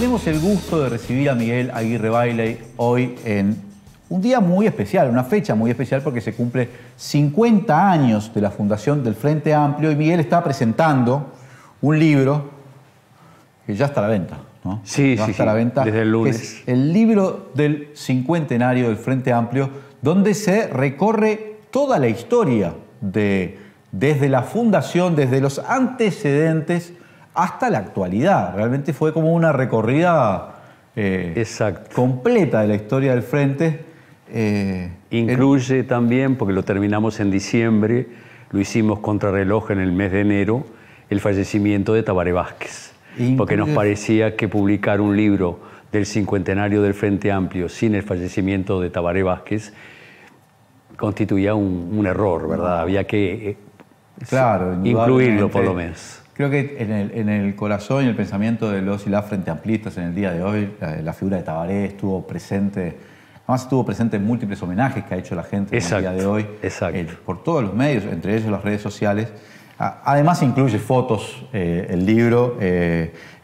tenemos el gusto de recibir a Miguel Aguirre Bailey hoy en un día muy especial, una fecha muy especial porque se cumple 50 años de la fundación del Frente Amplio y Miguel está presentando un libro que ya está a la venta, ¿no? Sí, ya sí, está a la venta, desde el lunes. Es el libro del cincuentenario del Frente Amplio, donde se recorre toda la historia desde la fundación, desde los antecedentes hasta la actualidad. Realmente fue como una recorrida completa de la historia del Frente. Incluye también, porque lo terminamos en diciembre, lo hicimos contrarreloj en el mes de enero, el fallecimiento de Tabaré Vázquez. Porque nos parecía que publicar un libro del cincuentenario del Frente Amplio sin el fallecimiento de Tabaré Vázquez constituía un error, ¿verdad? Había que incluirlo por lo menos. Creo que en el corazón y el pensamiento de los y las Frente Amplistas en el día de hoy, la figura de Tabaré estuvo presente, además estuvo presente en múltiples homenajes que ha hecho la gente en el día de hoy, por todos los medios, entre ellos las redes sociales. Además incluye fotos, el libro,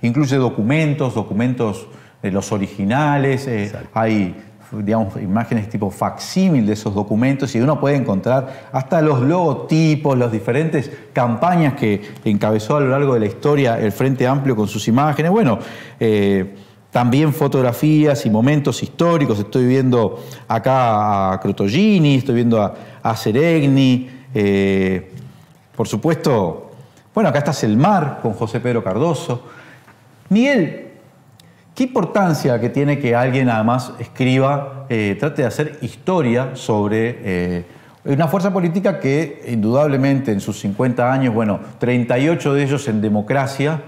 incluye documentos de los originales, hay, digamos, imágenes tipo facsímil de esos documentos y uno puede encontrar hasta los logotipos, las diferentes campañas que encabezó a lo largo de la historia el Frente Amplio con sus imágenes. Bueno, también fotografías y momentos históricos. Estoy viendo acá a Crotogini, estoy viendo a Seregni. Por supuesto, bueno, acá está Selmar con José Pedro Cardoso. Miguel, ¿qué importancia que tiene que alguien además escriba, trate de hacer historia sobre una fuerza política que indudablemente en sus 50 años, bueno, 38 de ellos en democracia,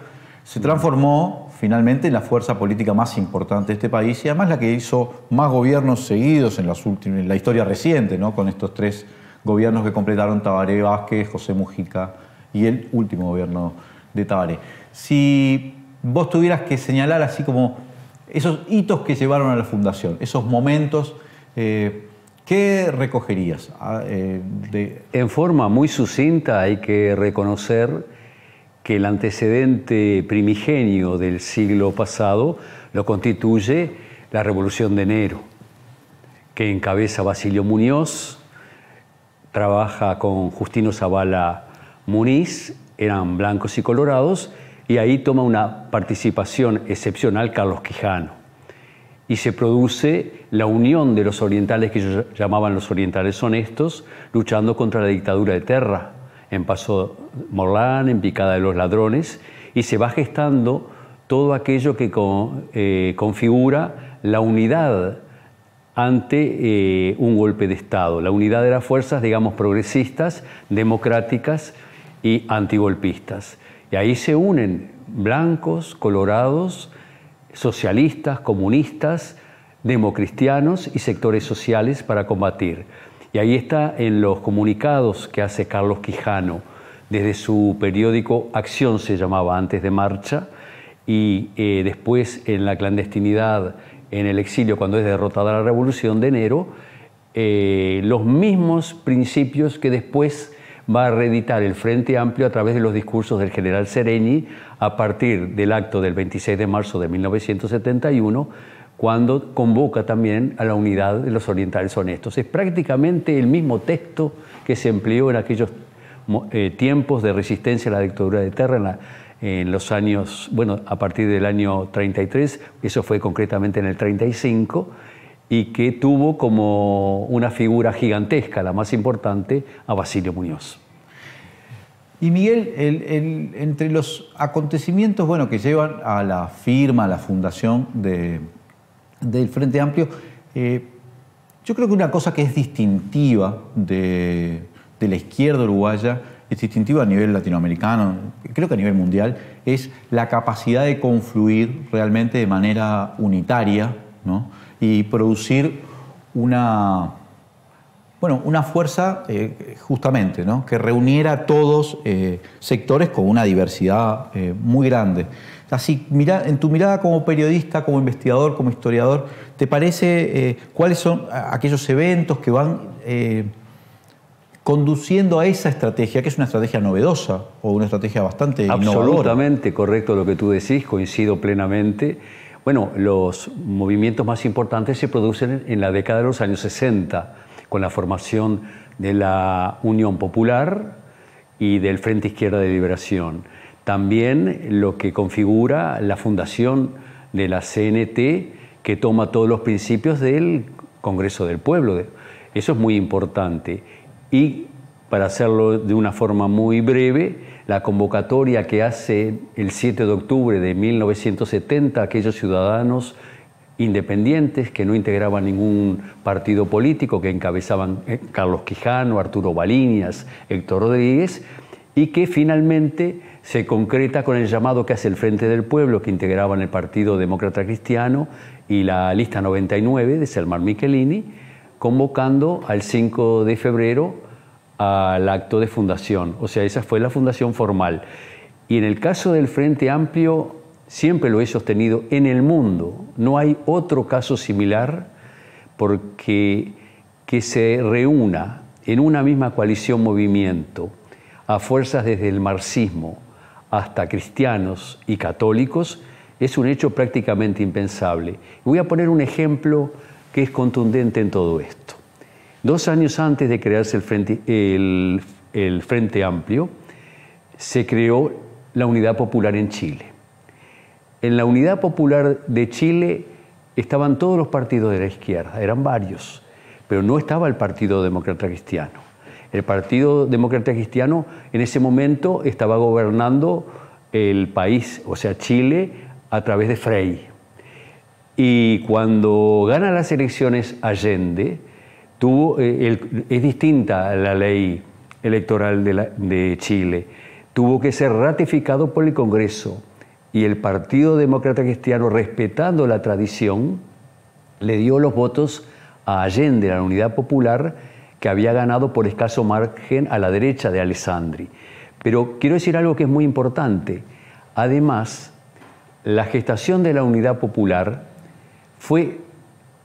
se transformó finalmente en la fuerza política más importante de este país y además la que hizo más gobiernos seguidos en la historia reciente, ¿no? Con estos 3 gobiernos que completaron Tabaré Vázquez, José Mujica y el último gobierno de Tabaré. Si vos tuvieras que señalar así como esos hitos que llevaron a la fundación, esos momentos, ¿qué recogerías? En forma muy sucinta hay que reconocer que el antecedente primigenio del siglo pasado lo constituye la Revolución de Enero, que encabeza Basilio Muñoz, trabaja con Justino Zavala Muniz, eran blancos y colorados, y ahí toma una participación excepcional Carlos Quijano. Y se produce la unión de los orientales que ellos llamaban los orientales honestos, luchando contra la dictadura de Terra, en Paso Morlán, en Picada de los Ladrones, y se va gestando todo aquello que configura la unidad ante un golpe de Estado, la unidad de las fuerzas, digamos, progresistas, democráticas y antigolpistas. Y ahí se unen blancos, colorados, socialistas, comunistas, democristianos y sectores sociales para combatir. Y ahí está en los comunicados que hace Carlos Quijano, desde su periódico Acción se llamaba antes de Marcha, y después en la clandestinidad, en el exilio, cuando es derrotada la Revolución de Enero, los mismos principios que después va a reeditar el Frente Amplio a través de los discursos del general Seregni a partir del acto del 26 de marzo de 1971, cuando convoca también a la unidad de los orientales honestos. Es prácticamente el mismo texto que se empleó en aquellos tiempos de resistencia a la dictadura de Terra en los años, bueno, a partir del año 33, eso fue concretamente en el 35, y que tuvo como una figura gigantesca, la más importante, a Basilio Muñoz. Y Miguel, entre los acontecimientos, bueno, que llevan a la firma, a la fundación del Frente Amplio, yo creo que una cosa que es distintiva de la izquierda uruguaya, es distintiva a nivel latinoamericano, creo que a nivel mundial, es la capacidad de confluir realmente de manera unitaria, ¿no? Y producir una fuerza justamente, ¿no? Que reuniera a todos sectores con una diversidad muy grande. Así, en tu mirada como periodista, como investigador, como historiador, ¿te parece cuáles son aquellos eventos que van conduciendo a esa estrategia, que es una estrategia novedosa o una estrategia bastante innovadora? Absolutamente correcto lo que tú decís, coincido plenamente. Bueno, los movimientos más importantes se producen en la década de los años 60, con la formación de la Unión Popular y del Frente Izquierda de Liberación. También lo que configura la fundación de la CNT, que toma todos los principios del Congreso del Pueblo. Eso es muy importante. Y para hacerlo de una forma muy breve, la convocatoria que hace el 7 de octubre de 1970 a aquellos ciudadanos independientes que no integraban ningún partido político, que encabezaban Carlos Quijano, Arturo Baliñas, Héctor Rodríguez, y que finalmente se concreta con el llamado que hace el Frente del Pueblo, que integraban el Partido Demócrata Cristiano y la Lista 99 de Selmar Michelini, convocando al 5 de febrero al acto de fundación. O sea, esa fue la fundación formal. Y en el caso del Frente Amplio, siempre lo he sostenido, en el mundo no hay otro caso similar, porque que se reúna en una misma coalición movimiento a fuerzas desde el marxismo hasta cristianos y católicos es un hecho prácticamente impensable. Voy a poner un ejemplo que es contundente en todo esto. 2 años antes de crearse el Frente Amplio, se creó la Unidad Popular en Chile. En la Unidad Popular de Chile estaban todos los partidos de la izquierda, eran varios, pero no estaba el Partido Demócrata Cristiano. El Partido Demócrata Cristiano en ese momento estaba gobernando el país, o sea, Chile, a través de Frei. Y cuando gana las elecciones Allende, es distinta la ley electoral de Chile. Tuvo que ser ratificado por el Congreso y el Partido Demócrata Cristiano, respetando la tradición, le dio los votos a Allende, la Unidad Popular, que había ganado por escaso margen a la derecha de Alessandri. Pero quiero decir algo que es muy importante. Además, la gestación de la Unidad Popular fue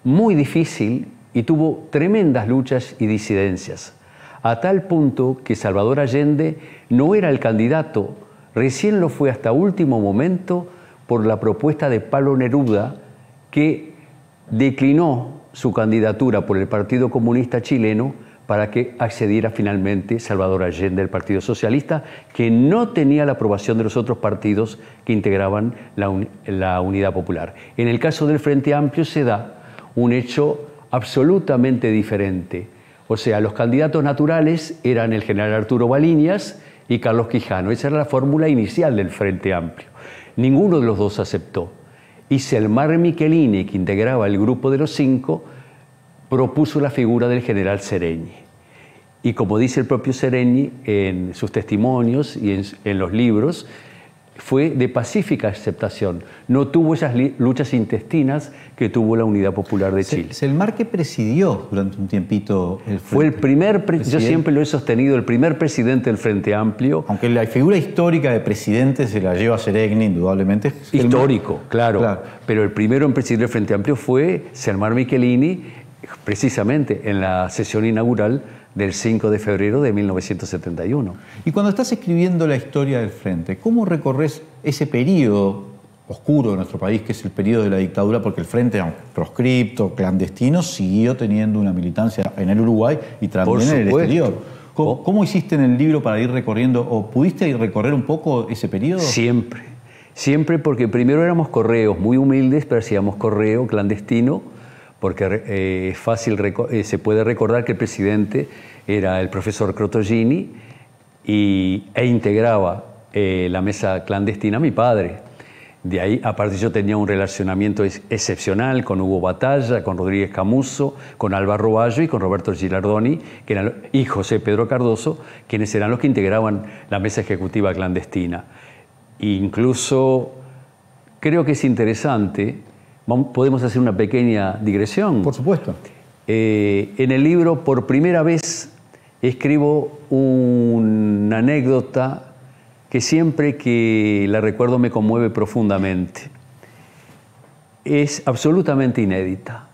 muy difícil y tuvo tremendas luchas y disidencias, a tal punto que Salvador Allende no era el candidato, recién lo fue hasta último momento por la propuesta de Pablo Neruda, que declinó su candidatura por el Partido Comunista Chileno para que accediera finalmente Salvador Allende del Partido Socialista, que no tenía la aprobación de los otros partidos que integraban la Unidad Popular. En el caso del Frente Amplio se da un hecho absolutamente diferente. O sea, los candidatos naturales eran el general Arturo Baliñas y Carlos Quijano. Esa era la fórmula inicial del Frente Amplio. Ninguno de los dos aceptó. Y Selmar Michelini, que integraba el grupo de los 5, propuso la figura del general Seregni. Y como dice el propio Seregni en sus testimonios y en los libros, fue de pacífica aceptación. No tuvo esas luchas intestinas que tuvo la Unidad Popular de Chile. Selmar, que presidió durante un tiempito el Frente. Fue el primer, yo siempre lo he sostenido, el primer presidente del Frente Amplio. Aunque la figura histórica de presidente se la lleva Seregni, indudablemente. Histórico, claro. Pero el primero en presidir el Frente Amplio fue Selmar Michelini, precisamente en la sesión inaugural del 5 de febrero de 1971. Y cuando estás escribiendo la historia del Frente, ¿cómo recorres ese periodo oscuro de nuestro país, que es el periodo de la dictadura? Porque el Frente, aunque proscripto, clandestino, siguió teniendo una militancia en el Uruguay y también en el exterior. ¿Cómo hiciste en el libro para ir recorriendo, o pudiste ir recorrer un poco ese periodo? Siempre. Siempre, porque primero éramos correos muy humildes, pero hacíamos correo clandestino, porque es fácil, se puede recordar que el presidente era el profesor Crotogini e integraba la mesa clandestina mi padre. De ahí, aparte, yo tenía un relacionamiento excepcional con Hugo Batalla, con Rodríguez Camuso, con Álvaro Bayo y con Roberto Gilardoni, y José Pedro Cardoso, quienes eran los que integraban la mesa ejecutiva clandestina. Incluso creo que es interesante. ¿Podemos hacer una pequeña digresión? Por supuesto. En el libro, por primera vez, escribo una anécdota que siempre que la recuerdo me conmueve profundamente. Es absolutamente inédita.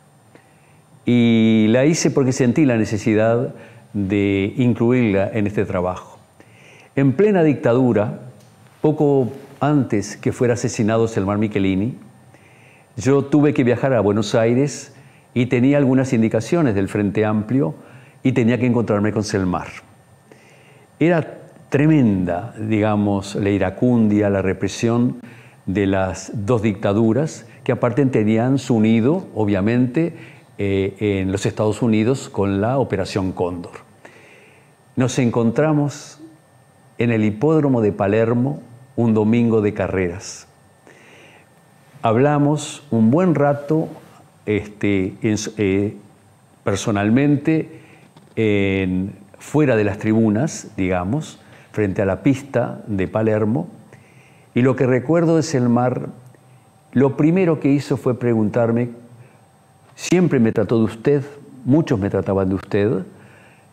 Y la hice porque sentí la necesidad de incluirla en este trabajo. En plena dictadura, poco antes que fuera asesinado Selmar Michelini, yo tuve que viajar a Buenos Aires y tenía algunas indicaciones del Frente Amplio y tenía que encontrarme con Selmar. Era tremenda, digamos, la iracundia, la represión de las dos dictaduras, que aparte tenían su nido, obviamente, en los Estados Unidos con la Operación Cóndor. Nos encontramos en el hipódromo de Palermo un domingo de carreras. Hablamos un buen rato personalmente fuera de las tribunas, digamos, frente a la pista de Palermo, y lo que recuerdo de Selmar, lo primero que hizo fue preguntarme, siempre me trató de usted, muchos me trataban de usted,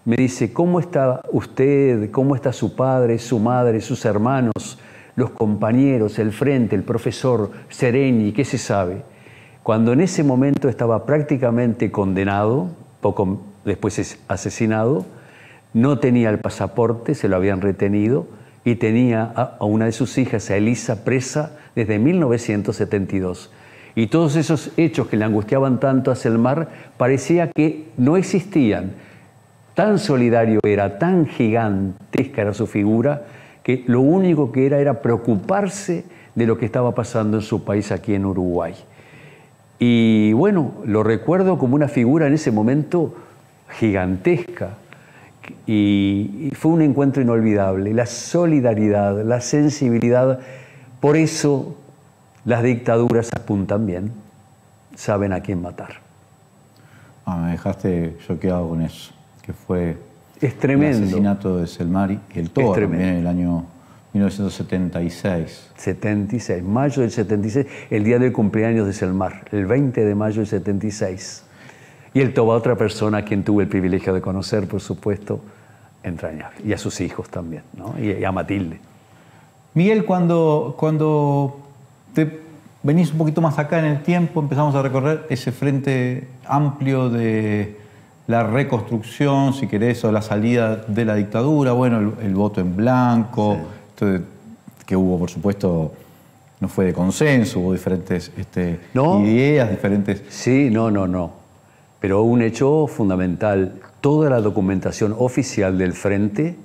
me dice, ¿cómo está usted? ¿Cómo está su padre, su madre, sus hermanos, los compañeros, el frente, el profesor Sereni? ¿Qué se sabe? Cuando en ese momento estaba prácticamente condenado, poco después es asesinado, no tenía el pasaporte, se lo habían retenido, y tenía a una de sus hijas, a Elisa, presa desde 1972. Y todos esos hechos que le angustiaban tanto a Selmar parecía que no existían. Tan solidario era, tan gigantesca era su figura, que lo único que era preocuparse de lo que estaba pasando en su país aquí en Uruguay. Y bueno, lo recuerdo como una figura en ese momento gigantesca. Y fue un encuentro inolvidable. La solidaridad, la sensibilidad, por eso las dictaduras apuntan bien, saben a quién matar. Me dejaste choqueado con eso, que fue es tremendo. El asesinato de Selmar y el Toba también en el año 1976. 76, mayo del 76, el día del cumpleaños de Selmar, el 20 de mayo del 76. Y el Toba, otra persona a quien tuve el privilegio de conocer, por supuesto, entrañable. Y a sus hijos también, ¿no? Y a Matilde. Miguel, cuando te venís un poquito más acá en el tiempo, empezamos a recorrer ese frente amplio de la reconstrucción, si querés, o la salida de la dictadura, bueno, el voto en blanco, sí. Que hubo, por supuesto, no fue de consenso, hubo diferentes ideas, diferentes... Sí, no. Pero un hecho fundamental, toda la documentación oficial del Frente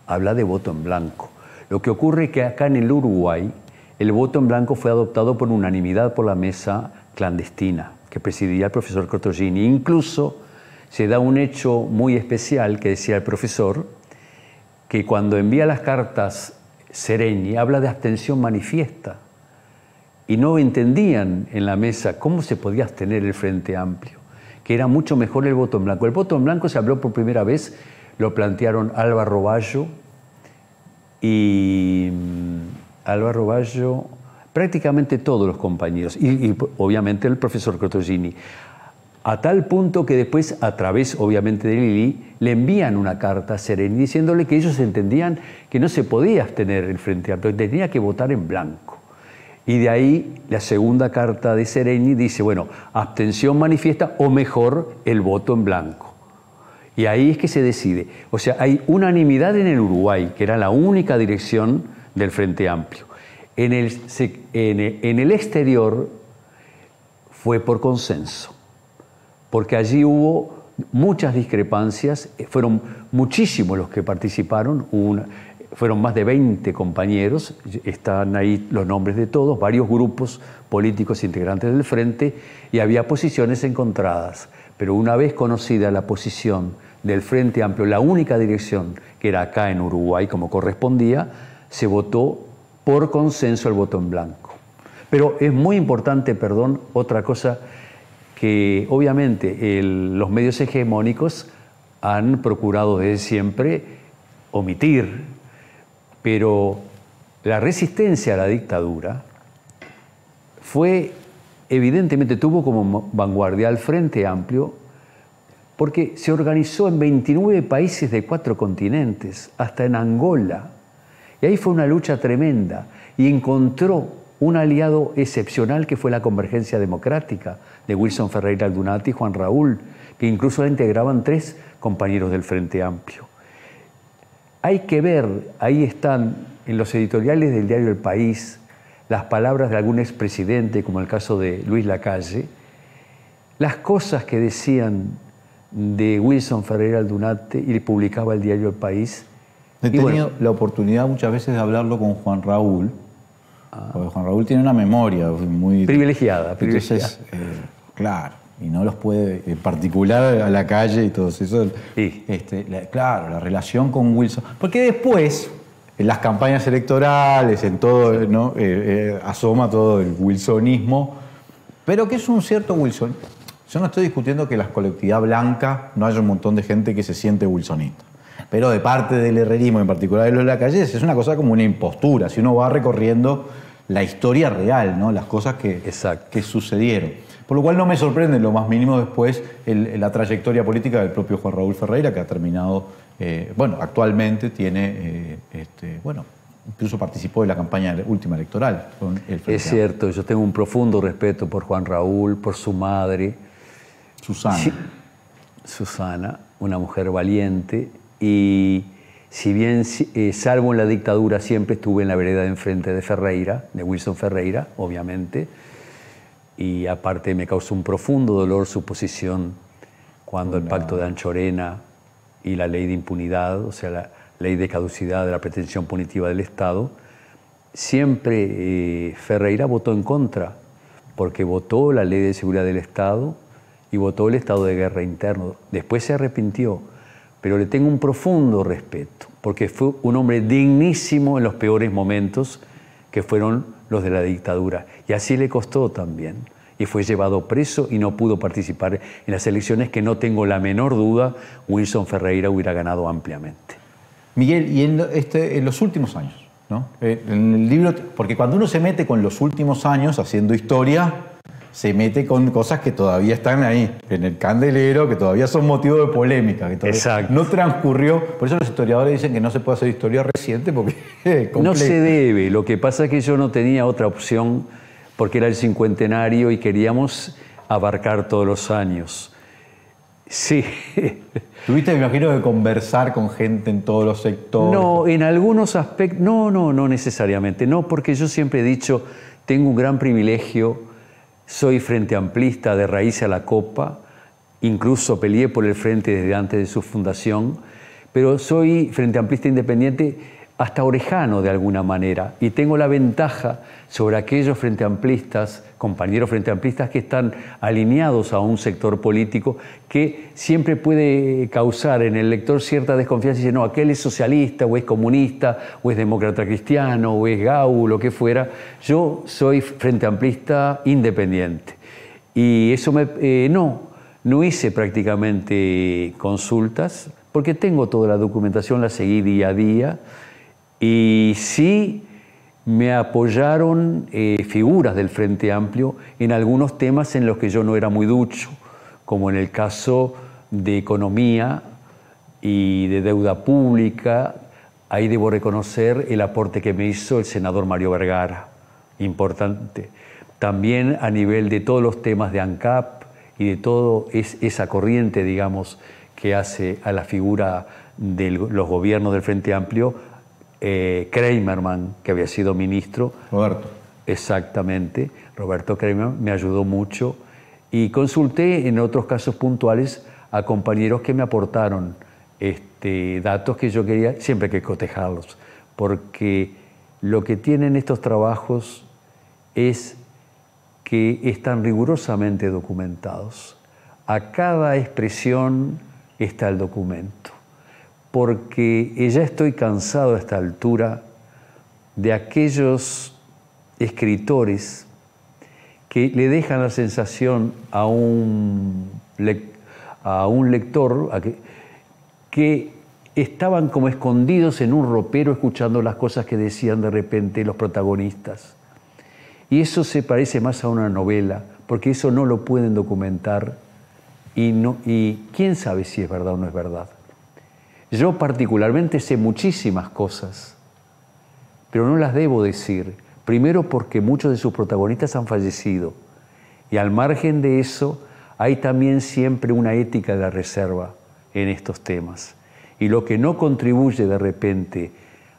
habla de voto en blanco. Lo que ocurre es que acá en el Uruguay, el voto en blanco fue adoptado por unanimidad por la mesa clandestina que presidía el profesor Cortogini. Incluso se da un hecho muy especial que decía el profesor, que cuando envía las cartas Sereni habla de abstención manifiesta. Y no entendían en la mesa cómo se podía abstener el Frente Amplio, que era mucho mejor el voto en blanco. El voto en blanco se habló por primera vez, lo plantearon Álvaro Baggio y prácticamente todos los compañeros, y obviamente el profesor Cortogini, a tal punto que después, a través obviamente de Lili, le envían una carta a Sereni diciéndole que ellos entendían que no se podía abstener el Frente Amplio, tenía que votar en blanco. Y de ahí la segunda carta de Sereni dice, bueno, abstención manifiesta o mejor el voto en blanco. Y ahí es que se decide. O sea, hay unanimidad en el Uruguay, que era la única dirección del Frente Amplio. En el exterior fue por consenso, porque allí hubo muchas discrepancias, fueron muchísimos los que participaron, fueron más de 20 compañeros, están ahí los nombres de todos, varios grupos políticos integrantes del Frente, y había posiciones encontradas. Pero una vez conocida la posición del Frente Amplio, la única dirección que era acá en Uruguay, como correspondía, se votó por consenso el voto en blanco. Pero es muy importante, otra cosa que obviamente los medios hegemónicos han procurado desde siempre omitir, pero la resistencia a la dictadura evidentemente tuvo como vanguardia al Frente Amplio, porque se organizó en 29 países de 4 continentes, hasta en Angola. Y ahí fue una lucha tremenda y encontró un aliado excepcional que fue la Convergencia Democrática de Wilson Ferreira Aldunate y Juan Raúl, que incluso la integraban 3 compañeros del Frente Amplio. Hay que ver, ahí están en los editoriales del diario El País, las palabras de algún expresidente, como el caso de Luis Lacalle, las cosas que decían de Wilson Ferreira Aldunate y publicaba el diario El País. He tenido la oportunidad muchas veces de hablarlo con Juan Raúl, porque Juan Raúl tiene una memoria muy... Privilegiada. Entonces, claro, y no los puede, en particular a Lacalle y todo eso. Sí. Claro, la relación con Wilson. Porque después, en las campañas electorales, en todo, ¿no? Asoma todo el wilsonismo, pero que es un cierto Wilson. Yo no estoy discutiendo que en la colectividad blanca no haya un montón de gente que se siente wilsonista. Pero de parte del herrerismo, en particular de los Lacayes, es una cosa como una impostura. Si uno va recorriendo la historia real, ¿no? Las cosas que sucedieron. Por lo cual no me sorprende en lo más mínimo después la trayectoria política del propio Juan Raúl Ferreira, que ha terminado, actualmente tiene, incluso participó de la campaña última electoral. Es cierto, yo tengo un profundo respeto por Juan Raúl, por su madre. Susana. Sí, Susana, una mujer valiente, y si bien, salvo en la dictadura, siempre estuve en la vereda de enfrente de Ferreira, de Wilson Ferreira, obviamente, y aparte me causó un profundo dolor su posición cuando el pacto de Anchorena y la ley de impunidad, o sea, la ley de caducidad de la pretensión punitiva del Estado, siempre Ferreira votó en contra, porque votó la ley de seguridad del Estado y votó el estado de guerra interno. Después se arrepintió, pero le tengo un profundo respeto, porque fue un hombre dignísimo en los peores momentos, que fueron los de la dictadura. Y así le costó también. Y fue llevado preso y no pudo participar en las elecciones que, no tengo la menor duda, Wilson Ferreira hubiera ganado ampliamente. Miguel, y en los últimos años, ¿no? En el libro, porque cuando uno se mete con los últimos años haciendo historia, se mete con cosas que todavía están ahí, en el candelero, que todavía son motivo de polémica, que todavía no transcurrió. Por eso los historiadores dicen que no se puede hacer historia reciente, porque no se debe. Lo que pasa es que yo no tenía otra opción, porque era el 50enario y queríamos abarcar todos los años. Sí. ¿Tuviste, me imagino, de conversar con gente en todos los sectores? No, en algunos aspectos, no necesariamente. No, porque yo siempre he dicho, tengo un gran privilegio. Soy frente amplista de raíz a la copa, incluso peleé por el frente desde antes de su fundación, pero soy frente amplista independiente hasta orejano de alguna manera, y tengo la ventaja sobre aquellos frente amplistas, compañeros frente amplistas que están alineados a un sector político que siempre puede causar en el lector cierta desconfianza y decir, no, aquel es socialista, o es comunista, o es demócrata cristiano, o es GAU, lo que fuera. Yo soy frente amplista independiente. Y eso no hice prácticamente consultas, porque tengo toda la documentación, la seguí día a día, y sí me apoyaron figuras del Frente Amplio en algunos temas en los que yo no era muy ducho, como en el caso de economía y de deuda pública. Ahí debo reconocer el aporte que me hizo el senador Mario Vergara, importante. También a nivel de todos los temas de ANCAP y de toda esa corriente, digamos, que hace a la figura de los gobiernos del Frente Amplio, Kramerman, que había sido ministro. Roberto. Exactamente, Roberto Kramerman me ayudó mucho, y consulté en otros casos puntuales a compañeros que me aportaron datos que yo quería, siempre hay que cotejarlos, porque lo que tienen estos trabajos es que están rigurosamente documentados. A cada expresión está el documento. Porque ya estoy cansado a esta altura de aquellos escritores que le dejan la sensación a un lector que estaban como escondidos en un ropero escuchando las cosas que decían de repente los protagonistas. Y eso se parece más a una novela, porque eso no lo pueden documentar y quién sabe si es verdad o no es verdad. Yo particularmente sé muchísimas cosas, pero no las debo decir. Primero porque muchos de sus protagonistas han fallecido. Y al margen de eso, hay también siempre una ética de la reserva en estos temas. Y lo que no contribuye de repente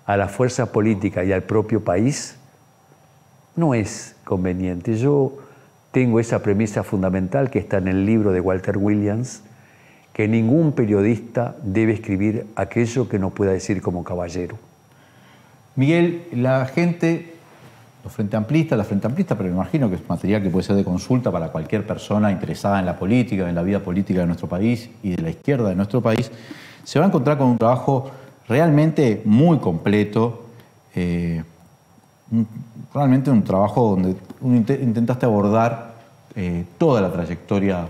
a la fuerza política y al propio país, no es conveniente. Yo tengo esa premisa fundamental que está en el libro de Walter Williams, que ningún periodista debe escribir aquello que no pueda decir como caballero. Miguel, la gente, los Frente Amplistas, pero me imagino que es material que puede ser de consulta para cualquier persona interesada en la política, en la vida política de nuestro país y de la izquierda de nuestro país, se va a encontrar con un trabajo realmente muy completo, realmente un trabajo donde intentaste abordar toda la trayectoria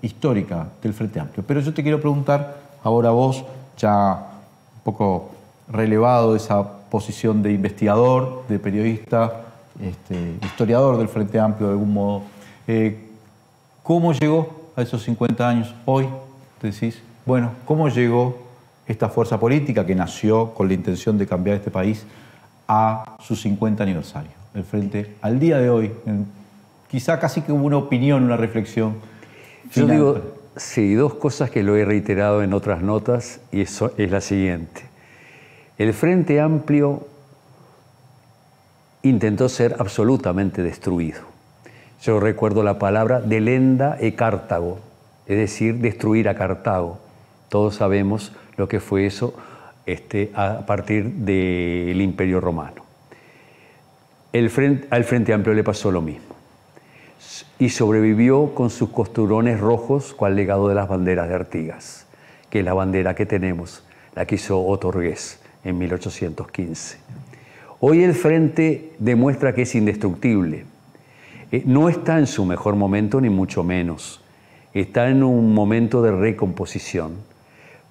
histórica del Frente Amplio. Pero yo te quiero preguntar, ahora vos, ya un poco relevado de esa posición de investigador, de periodista, historiador del Frente Amplio de algún modo, ¿cómo llegó a esos 50 años? Hoy decís, bueno, ¿cómo llegó esta fuerza política que nació con la intención de cambiar este país a su 50 aniversario? El Frente, al día de hoy, quizá casi que hubo una opinión, una reflexión final. Yo digo, sí, dos cosas que lo he reiterado en otras notas, y eso es la siguiente. El Frente Amplio intentó ser absolutamente destruido. Yo recuerdo la palabra delenda e Cartago, es decir, destruir a Cartago. Todos sabemos lo que fue eso a partir del Imperio Romano. Al Frente Amplio le pasó lo mismo. Y sobrevivió con sus costurones rojos, cual legado de las banderas de Artigas, que es la bandera que tenemos, la que hizo Otto Orgés en 1815. Hoy el Frente demuestra que es indestructible. No está en su mejor momento, ni mucho menos. Está en un momento de recomposición.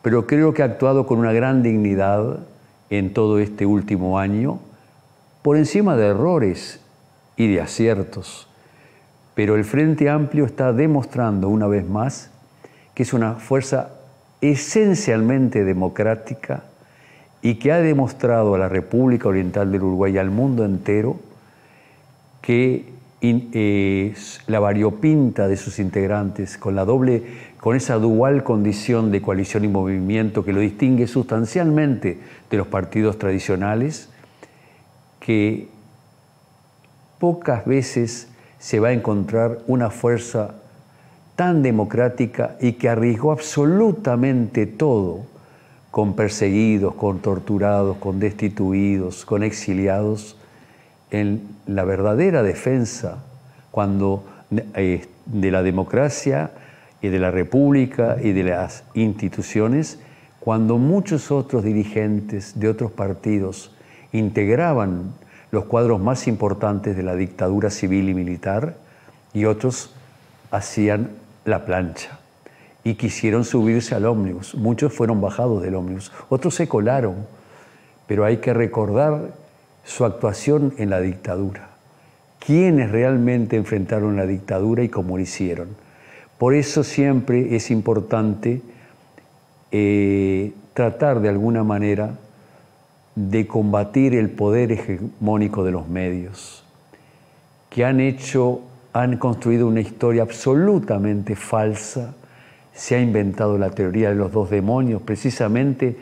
Pero creo que ha actuado con una gran dignidad en todo este último año, por encima de errores y de aciertos. Pero el Frente Amplio está demostrando una vez más que es una fuerza esencialmente democrática y que ha demostrado a la República Oriental del Uruguay y al mundo entero que la variopinta de sus integrantes, con esa dual condición de coalición y movimiento que lo distingue sustancialmente de los partidos tradicionales, que pocas veces se va a encontrar una fuerza tan democrática y que arriesgó absolutamente todo, con perseguidos, con torturados, con destituidos, con exiliados, en la verdadera defensa de la democracia y de la república y de las instituciones, cuando muchos otros dirigentes de otros partidos integraban los cuadros más importantes de la dictadura civil y militar y otros hacían la plancha y quisieron subirse al ómnibus. Muchos fueron bajados del ómnibus, otros se colaron, pero hay que recordar su actuación en la dictadura. ¿Quiénes realmente enfrentaron la dictadura y cómo lo hicieron? Por eso siempre es importante tratar de alguna manera de combatir el poder hegemónico de los medios, que han construido una historia absolutamente falsa. Se ha inventado la teoría de los dos demonios precisamente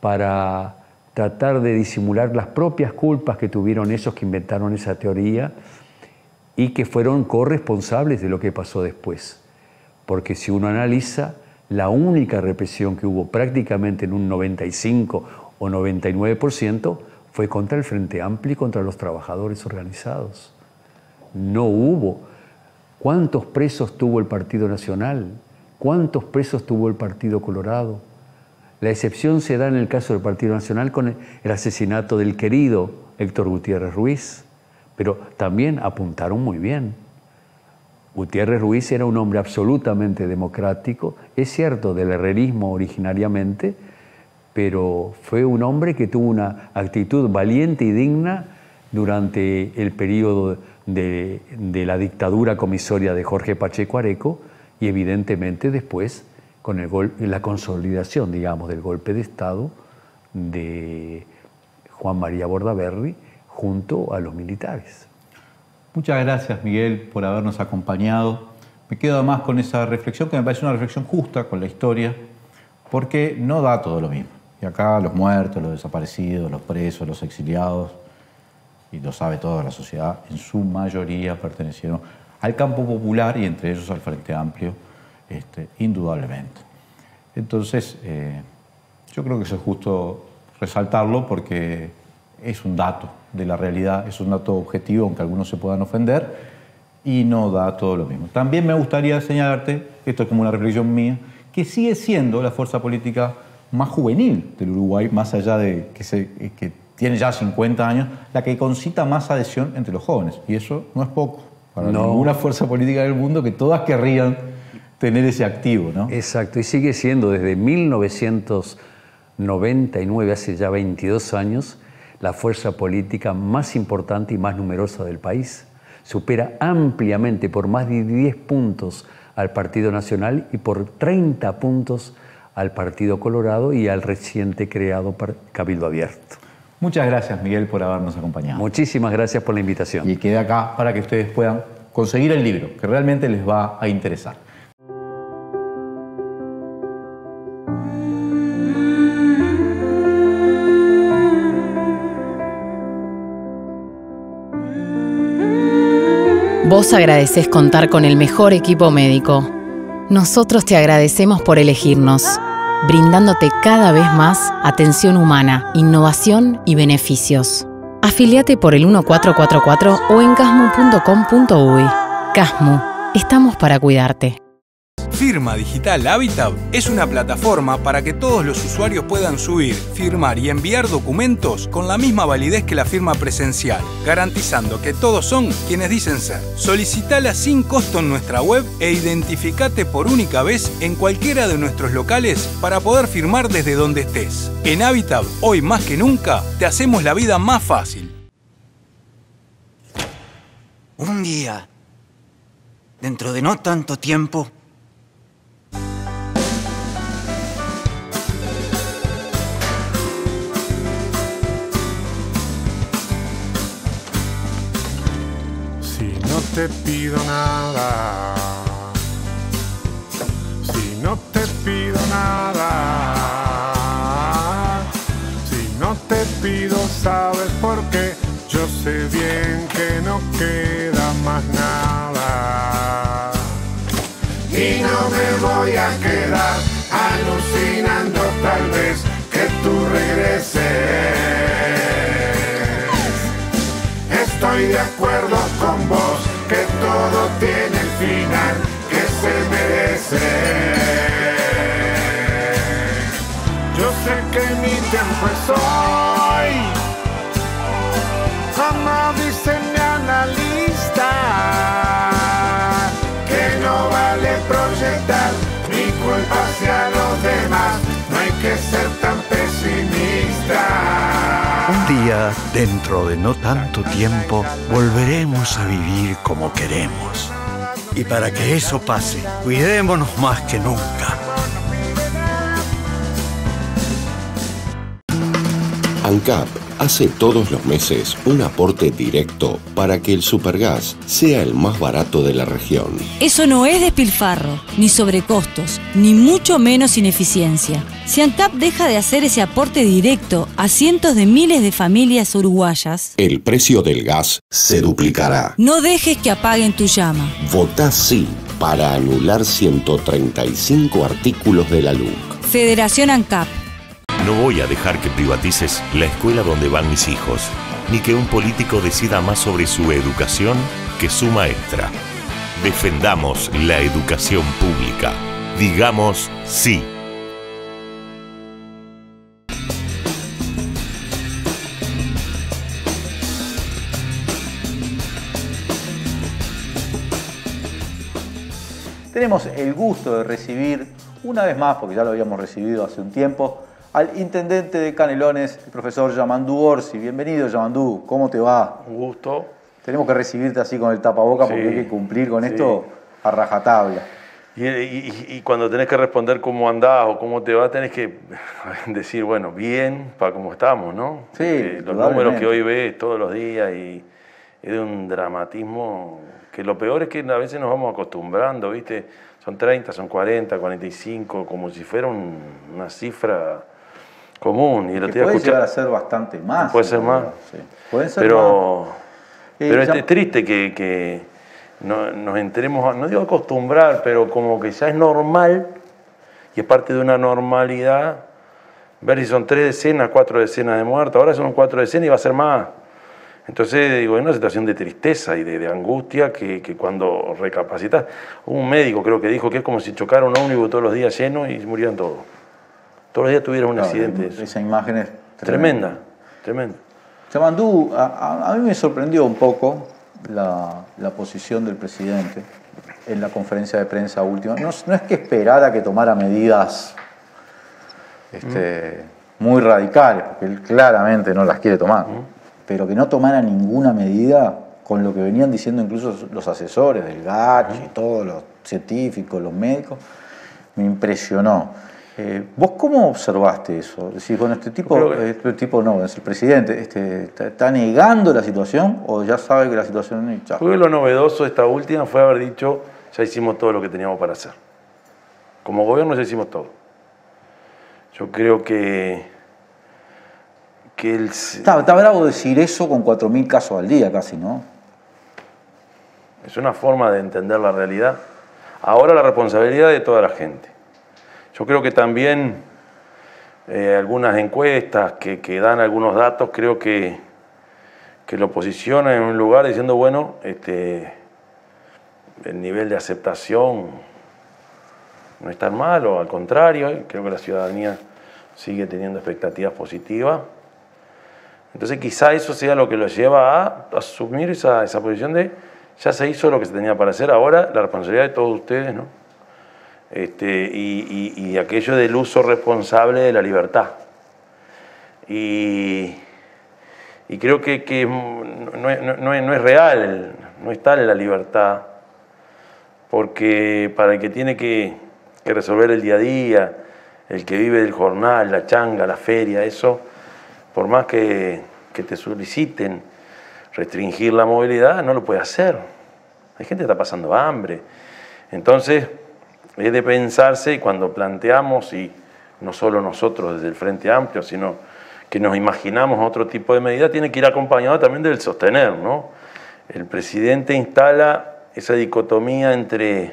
para tratar de disimular las propias culpas que tuvieron esos que inventaron esa teoría y que fueron corresponsables de lo que pasó después. Porque si uno analiza, la única represión que hubo prácticamente en un 95 o 99% fue contra el Frente Amplio y contra los trabajadores organizados. No hubo. ¿Cuántos presos tuvo el Partido Nacional? ¿Cuántos presos tuvo el Partido Colorado? La excepción se da en el caso del Partido Nacional con el asesinato del querido Héctor Gutiérrez Ruiz, pero también apuntaron muy bien. Gutiérrez Ruiz era un hombre absolutamente democrático, es cierto, del herrerismo originariamente, pero fue un hombre que tuvo una actitud valiente y digna durante el periodo de la dictadura comisoria de Jorge Pacheco Areco y evidentemente después con la consolidación, digamos, del golpe de Estado de Juan María Bordaberry junto a los militares. Muchas gracias, Miguel, por habernos acompañado. Me quedo además con esa reflexión que me parece una reflexión justa con la historia, porque no da todo lo mismo. Y acá los muertos, los desaparecidos, los presos, los exiliados, y lo sabe toda la sociedad, en su mayoría pertenecieron al campo popular y entre ellos al Frente Amplio, indudablemente. Entonces, yo creo que eso es justo resaltarlo porque es un dato de la realidad, es un dato objetivo, aunque algunos se puedan ofender, y no da todo lo mismo. También me gustaría señalarte, esto es como una reflexión mía, que sigue siendo la fuerza política más juvenil del Uruguay, más allá de que tiene ya 50 años, la que concita más adhesión entre los jóvenes. Y eso no es poco para ninguna fuerza política del mundo, que todas querrían tener ese activo, ¿no? Exacto, y sigue siendo desde 1999, hace ya 22 años, la fuerza política más importante y más numerosa del país. Supera ampliamente por más de 10 puntos al Partido Nacional y por 30 puntos al Partido Colorado y al reciente creado Cabildo Abierto. Muchas gracias, Miguel, por habernos acompañado. Muchísimas gracias por la invitación. Y quedé acá para que ustedes puedan conseguir el libro, que realmente les va a interesar. Vos agradecés contar con el mejor equipo médico. Nosotros te agradecemos por elegirnos, brindándote cada vez más atención humana, innovación y beneficios. Afiliate por el 1444 o en casmu.com.uy. Casmu, estamos para cuidarte. Firma Digital Habitat es una plataforma para que todos los usuarios puedan subir, firmar y enviar documentos con la misma validez que la firma presencial, garantizando que todos son quienes dicen ser. Solicitala sin costo en nuestra web e identificate por única vez en cualquiera de nuestros locales para poder firmar desde donde estés. En Habitat, hoy más que nunca, te hacemos la vida más fácil. Un día, dentro de no tanto tiempo, no te pido nada, si no te pido nada, si no te pido, ¿sabes por qué? Yo sé bien que no queda más nada. Y no me voy a quedar alucinando tal vez que tú regreses. Estoy de acuerdo con vos que todo tiene el final que se merece. Yo sé que mi tiempo es hoy, como dice mi analista, que no vale proyectar mi culpa hacia los demás, no hay que ser tan pesimista. Un día, dentro de no tanto tiempo, volveremos a vivir como queremos. Y para que eso pase, cuidémonos más que nunca. ANCAP hace todos los meses un aporte directo para que el supergas sea el más barato de la región. Eso no es despilfarro, ni sobrecostos, ni mucho menos ineficiencia. Si ANCAP deja de hacer ese aporte directo a cientos de miles de familias uruguayas, el precio del gas se duplicará. No dejes que apaguen tu llama. Votá sí para anular 135 artículos de la LUC. Federación ANCAP. No voy a dejar que privatices la escuela donde van mis hijos, ni que un político decida más sobre su educación que su maestra. Defendamos la educación pública. Digamos sí. Tenemos el gusto de recibir, una vez más, porque ya lo habíamos recibido hace un tiempo, al intendente de Canelones, el profesor Yamandú Orsi. Bienvenido, Yamandú. ¿Cómo te va? Un gusto. Tenemos que recibirte así con el tapaboca porque hay que cumplir con esto a rajatabla. Y cuando tenés que responder cómo andás o cómo te va, tenés que decir, bueno, bien, para cómo estamos, ¿no? Sí, los números que hoy ves todos los días y es de un dramatismo que lo peor es que a veces nos vamos acostumbrando, ¿viste? Son 30, son 40, 45, como si fuera una cifra común. Y lo que puede llegar a ser bastante más. Puede ser más. Sí. Pueden ser más. Pero es triste que nos enteremos, no digo acostumbrar, pero como que ya es normal, y es parte de una normalidad, ver si son 3 decenas, 4 decenas de muertos. Ahora son 4 decenas y va a ser más. Entonces, digo, es una situación de tristeza y de angustia que cuando recapacitas, un médico creo que dijo que es como si chocara un ómnibus todos los días lleno y murieran todos. Todos los días tuvieron un accidente. Esa imagen es tremenda. Chamandú, a mí me sorprendió un poco la posición del presidente en la conferencia de prensa última. No es que esperara que tomara medidas muy radicales, porque él claramente no las quiere tomar, pero que no tomara ninguna medida con lo que venían diciendo incluso los asesores del GACH y todos los científicos, los médicos, me impresionó. ¿Vos cómo observaste eso? Es decir, bueno, este tipo no, es el presidente, ¿está negando la situación o ya sabe que la situación es chao? Lo novedoso de esta última fue haber dicho, ya hicimos todo lo que teníamos para hacer. Como gobierno ya hicimos todo. Yo creo que Está bravo decir eso con 4.000 casos al día casi, ¿no? Es una forma de entender la realidad. Ahora la responsabilidad de toda la gente. Yo creo que también algunas encuestas que dan algunos datos, creo que lo posicionan en un lugar diciendo, bueno, el nivel de aceptación no es tan malo, al contrario, creo que la ciudadanía sigue teniendo expectativas positivas. Entonces quizá eso sea lo que lo lleva a asumir esa posición de ya se hizo lo que se tenía para hacer, ahora la responsabilidad de todos ustedes, ¿no? Y aquello del uso responsable de la libertad. Y creo que no es real, no es tal la libertad, porque para el que tiene que resolver el día a día, el que vive del jornal, la changa, la feria, eso, por más que te soliciten restringir la movilidad, no lo puede hacer. Hay gente que está pasando hambre. Entonces, es de pensarse, y cuando planteamos, y no solo nosotros desde el Frente Amplio, sino que nos imaginamos otro tipo de medida, tiene que ir acompañado también del sostener, ¿no? El presidente instala esa dicotomía entre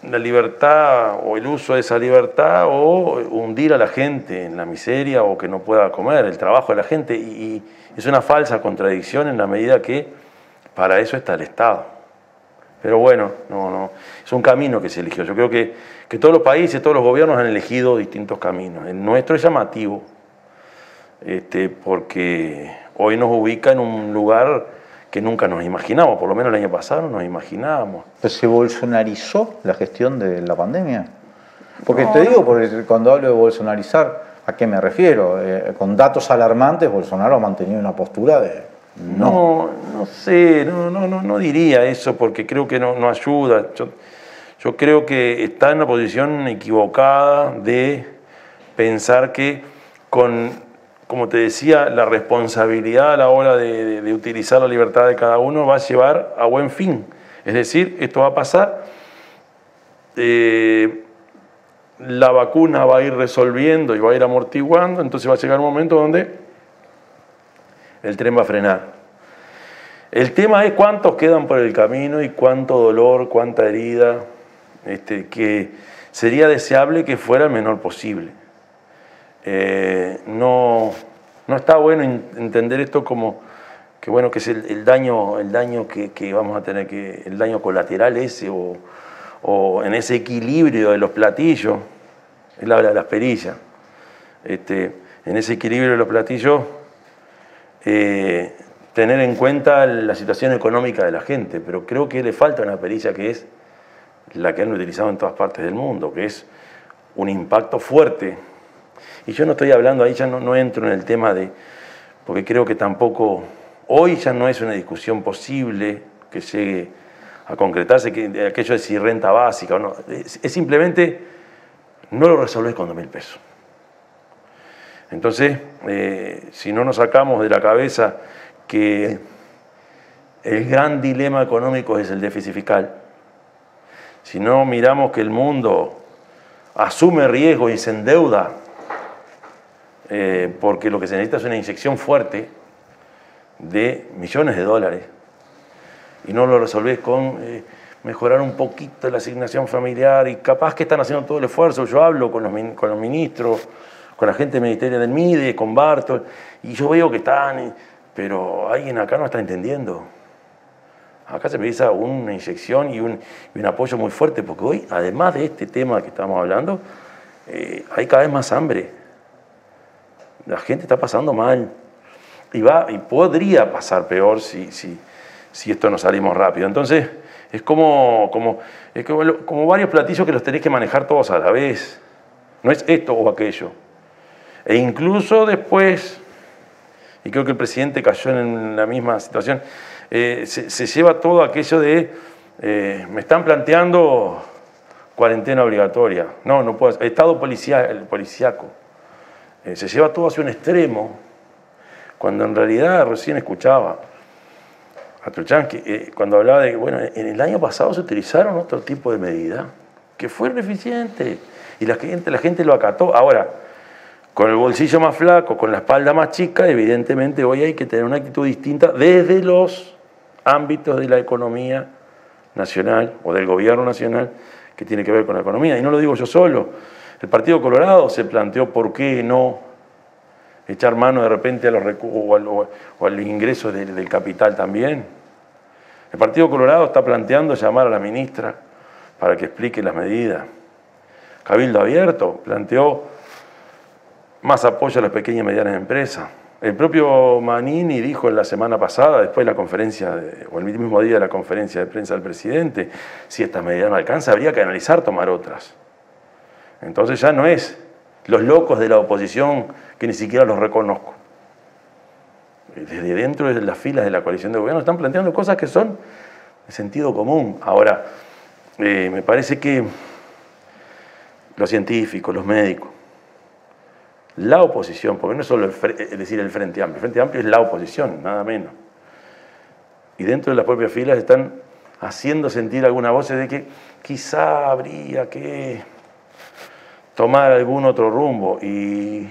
la libertad o el uso de esa libertad o hundir a la gente en la miseria o que no pueda comer, el trabajo de la gente, y es una falsa contradicción en la medida que para eso está el Estado. Pero bueno, no, es un camino que se eligió. Yo creo que todos los países, todos los gobiernos han elegido distintos caminos. El nuestro es llamativo, porque hoy nos ubica en un lugar que nunca nos imaginamos, por lo menos el año pasado no nos imaginábamos. ¿Pero se bolsonarizó la gestión de la pandemia? Porque te digo, porque cuando hablo de bolsonarizar, ¿a qué me refiero? Con datos alarmantes, Bolsonaro ha mantenido una postura de no sé, no diría eso, porque creo que no ayuda. Yo creo que está en una posición equivocada de pensar que como te decía, la responsabilidad a la hora de utilizar la libertad de cada uno va a llevar a buen fin. Es decir, esto va a pasar, la vacuna va a ir resolviendo y va a ir amortiguando, entonces va a llegar un momento donde el tren va a frenar. El tema es cuántos quedan por el camino y cuánto dolor, cuánta herida, que sería deseable que fuera el menor posible. No está bueno entender esto como que bueno, que es el daño que vamos a tener, el daño colateral ese, o en ese equilibrio de los platillos. Él habla de las perillas. En ese equilibrio de los platillos, tener en cuenta la situación económica de la gente, pero creo que le falta una perilla que es la que han utilizado en todas partes del mundo, que es un impacto fuerte. Y yo no estoy hablando, ahí ya no entro en el tema porque creo que tampoco, hoy ya no es una discusión posible que llegue a concretarse, que aquello de si renta básica o no, es simplemente, no lo resolvés con 2.000 pesos. Entonces, si no nos sacamos de la cabeza que el gran dilema económico es el déficit fiscal, si no miramos que el mundo asume riesgo y se endeuda porque lo que se necesita es una inyección fuerte de millones de dólares y no lo resolvés con mejorar un poquito la asignación familiar y capaz que están haciendo todo el esfuerzo. Yo hablo con los ministros, con la gente del Ministerio del MIDE, con Bartol, y yo veo que están, pero alguien acá no está entendiendo. Acá se precisa una inyección y un apoyo muy fuerte, porque hoy, además de este tema que estamos hablando, hay cada vez más hambre. La gente está pasando mal. Y podría pasar peor si esto no salimos rápido. Entonces, es como varios platillos que los tenés que manejar todos a la vez. No es esto o aquello. E incluso después, y creo que el presidente cayó en la misma situación, se lleva todo aquello de, me están planteando cuarentena obligatoria. No puedo, estado policíaco. Se lleva todo hacia un extremo, cuando en realidad recién escuchaba a Truchán cuando hablaba de que, bueno, en el año pasado se utilizaron otro tipo de medidas que fueron eficientes y la gente lo acató. Ahora, con el bolsillo más flaco, con la espalda más chica, evidentemente hoy hay que tener una actitud distinta desde los ámbitos de la economía nacional o del gobierno nacional que tiene que ver con la economía. Y no lo digo yo solo. El Partido Colorado se planteó por qué no echar mano de repente a los recursos o al ingreso del capital también. El Partido Colorado está planteando llamar a la ministra para que explique las medidas. Cabildo Abierto planteó más apoyo a las pequeñas y medianas empresas. El propio Manini dijo la semana pasada, después de la conferencia, o el mismo día de la conferencia de prensa del presidente, si estas medidas no alcanzan, habría que analizar tomar otras. Entonces ya no es los locos de la oposición que ni siquiera los reconozco. Desde dentro de las filas de la coalición de gobierno están planteando cosas que son de sentido común. Ahora, me parece que los científicos, los médicos, la oposición, porque no es solo el Frente Amplio. El Frente Amplio es la oposición, nada menos. Y dentro de las propias filas están haciendo sentir algunas voces de que quizá habría que tomar algún otro rumbo. Y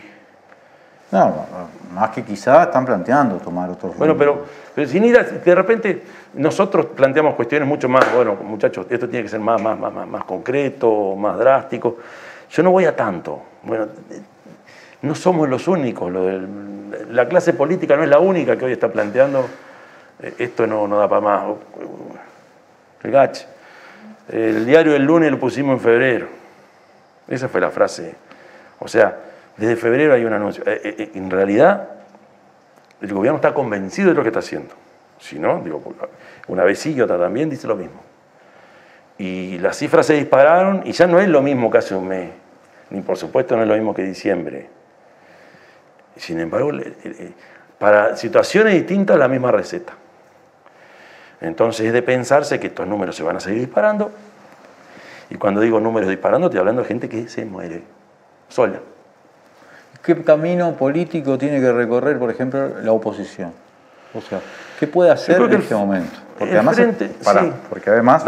no, más que quizá están planteando tomar otro rumbo. Bueno, pero sin ir de repente nosotros planteamos cuestiones mucho más, bueno, muchachos, esto tiene que ser más concreto, más drástico. Yo no voy a tanto. Bueno, no somos los únicos. La clase política no es la única que hoy está planteando esto no da para más. El Gach. El diario del lunes lo pusimos en febrero. Esa fue la frase. O sea, desde febrero hay un anuncio. En realidad, el gobierno está convencido de lo que está haciendo. Si no, digo, una vez sí y otra también dice lo mismo. Y las cifras se dispararon y ya no es lo mismo que hace un mes. Ni por supuesto no es lo mismo que diciembre. Sin embargo, para situaciones distintas la misma receta. Entonces es de pensarse que estos números se van a seguir disparando. Y cuando digo números disparando, estoy hablando de gente que se muere sola. ¿Qué camino político tiene que recorrer, por ejemplo, la oposición? O sea, ¿qué puede hacer en este momento? Porque además,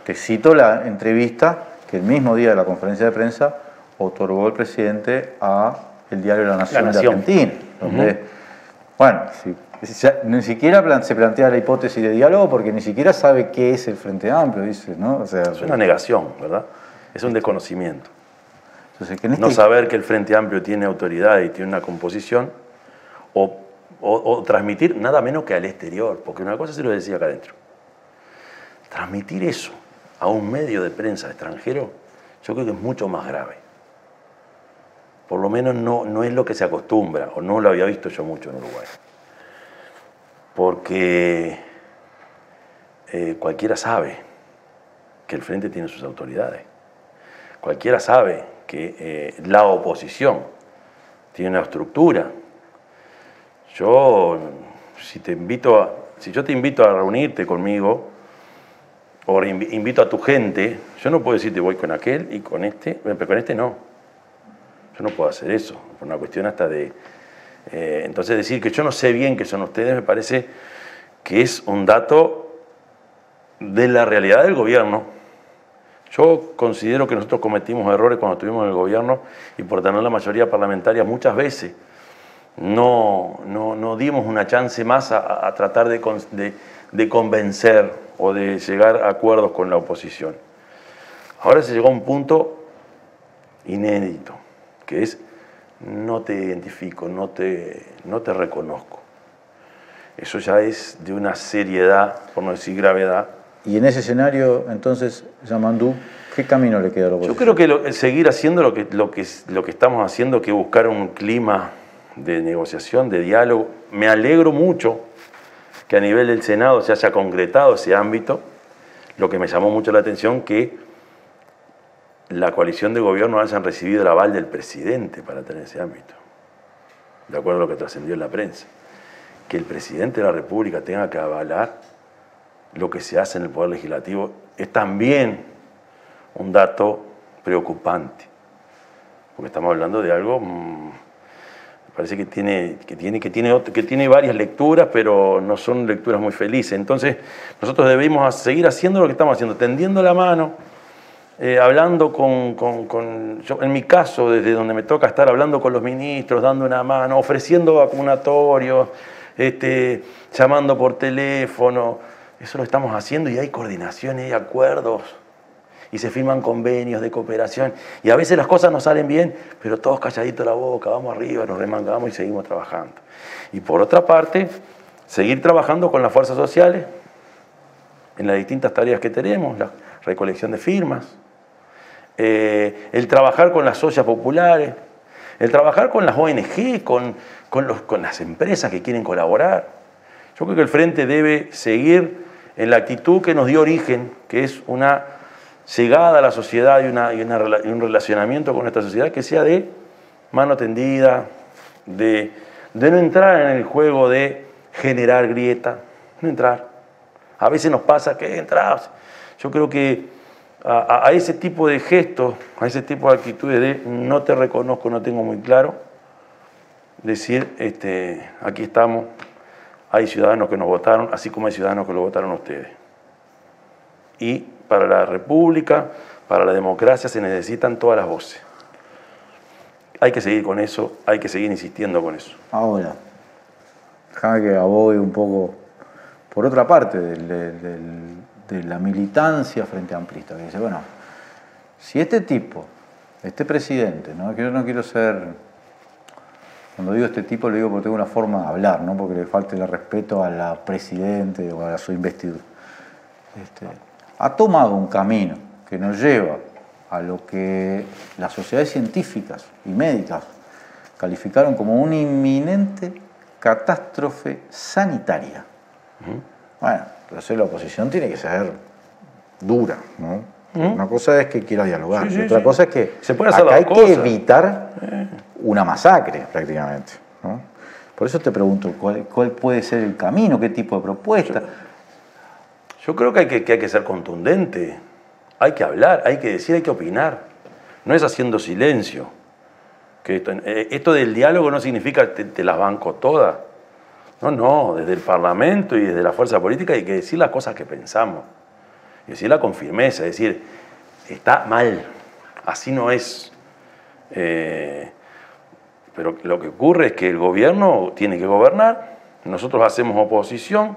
te cito la entrevista que el mismo día de la conferencia de prensa otorgó el presidente a el diario La Nación de Argentina, donde, bueno, ni siquiera se plantea la hipótesis de diálogo porque ni siquiera sabe qué es el Frente Amplio, dice, ¿no? O sea, es una negación, ¿verdad? Es un desconocimiento. Entonces, no saber que el Frente Amplio tiene autoridad y tiene una composición, o transmitir nada menos que al exterior, porque una cosa se lo decía acá adentro. Transmitir eso a un medio de prensa extranjero, yo creo que es mucho más grave. Por lo menos no es lo que se acostumbra, o no lo había visto yo mucho en Uruguay. Porque cualquiera sabe que el Frente tiene sus autoridades. Cualquiera sabe que la oposición tiene una estructura. Si yo te invito a reunirte conmigo, o invito a tu gente, yo no puedo decirte voy con aquel y con este, pero con este no. Yo no puedo hacer eso, por una cuestión hasta de... entonces decir que yo no sé bien qué son ustedes me parece que es un dato de la realidad del gobierno. Yo considero que nosotros cometimos errores cuando estuvimos en el gobierno y por tener la mayoría parlamentaria muchas veces no dimos una chance más a tratar de convencer o de llegar a acuerdos con la oposición. Ahora se llegó a un punto inédito, que es no te identifico, no te reconozco. Eso ya es de una seriedad, por no decir gravedad. Y en ese escenario, entonces, Yamandú, ¿qué camino le queda a la oposición? Yo creo que seguir haciendo lo que estamos haciendo, que buscar un clima de negociación, de diálogo. Me alegro mucho que a nivel del Senado se haya concretado ese ámbito. Lo que me llamó mucho la atención, que la coalición de gobierno hayan recibido el aval del presidente para tener ese ámbito, de acuerdo a lo que trascendió en la prensa. Que el presidente de la República tenga que avalar lo que se hace en el Poder Legislativo es también un dato preocupante, porque estamos hablando de algo, me parece que tiene varias lecturas, pero no son lecturas muy felices. Entonces nosotros debemos seguir haciendo lo que estamos haciendo, tendiendo la mano, hablando yo, en mi caso, desde donde me toca estar hablando con los ministros, dando una mano, ofreciendo vacunatorios, llamando por teléfono. Eso lo estamos haciendo y hay coordinaciones, hay acuerdos y se firman convenios de cooperación y a veces las cosas no salen bien, pero todos calladitos la boca, vamos arriba, nos remangamos y seguimos trabajando. Y por otra parte, seguir trabajando con las fuerzas sociales en las distintas tareas que tenemos, la recolección de firmas, el trabajar con las ollas populares, el trabajar con las ONG, con las empresas que quieren colaborar. Yo creo que el Frente debe seguir en la actitud que nos dio origen, que es una llegada a la sociedad y un relacionamiento con nuestra sociedad que sea de mano tendida, de no entrar en el juego de generar grieta, no entrar. A veces nos pasa que entramos. Yo creo que a ese tipo de gestos, a ese tipo de actitudes de no te reconozco, no tengo muy claro, decir, aquí estamos, hay ciudadanos que nos votaron, así como hay ciudadanos que lo votaron a ustedes. Y para la República, para la democracia se necesitan todas las voces. Hay que seguir con eso, hay que seguir insistiendo con eso. Ahora, déjame que abogue un poco por otra parte de la militancia frente amplista, que dice, bueno, si este tipo, este presidente, ¿no? Que yo no quiero ser, cuando digo este tipo lo digo porque tengo una forma de hablar, no porque le falte el respeto a la presidente o a su investidura, ha tomado un camino que nos lleva a lo que las sociedades científicas y médicas calificaron como una inminente catástrofe sanitaria. Bueno, entonces la oposición tiene que ser dura, ¿no? Una cosa es que quiera dialogar, otra cosa es que acá hay que evitar una masacre prácticamente, ¿no? Por eso te pregunto, ¿cuál puede ser el camino? ¿Qué tipo de propuesta? Yo creo que hay que ser contundente, hay que hablar, hay que decir, hay que opinar. No es haciendo silencio. Que esto del diálogo no significa te las banco todas. No, desde el Parlamento y desde la fuerza política hay que decir las cosas que pensamos. Y decirla con firmeza, decir, está mal, así no es. Pero lo que ocurre es que el gobierno tiene que gobernar, nosotros hacemos oposición,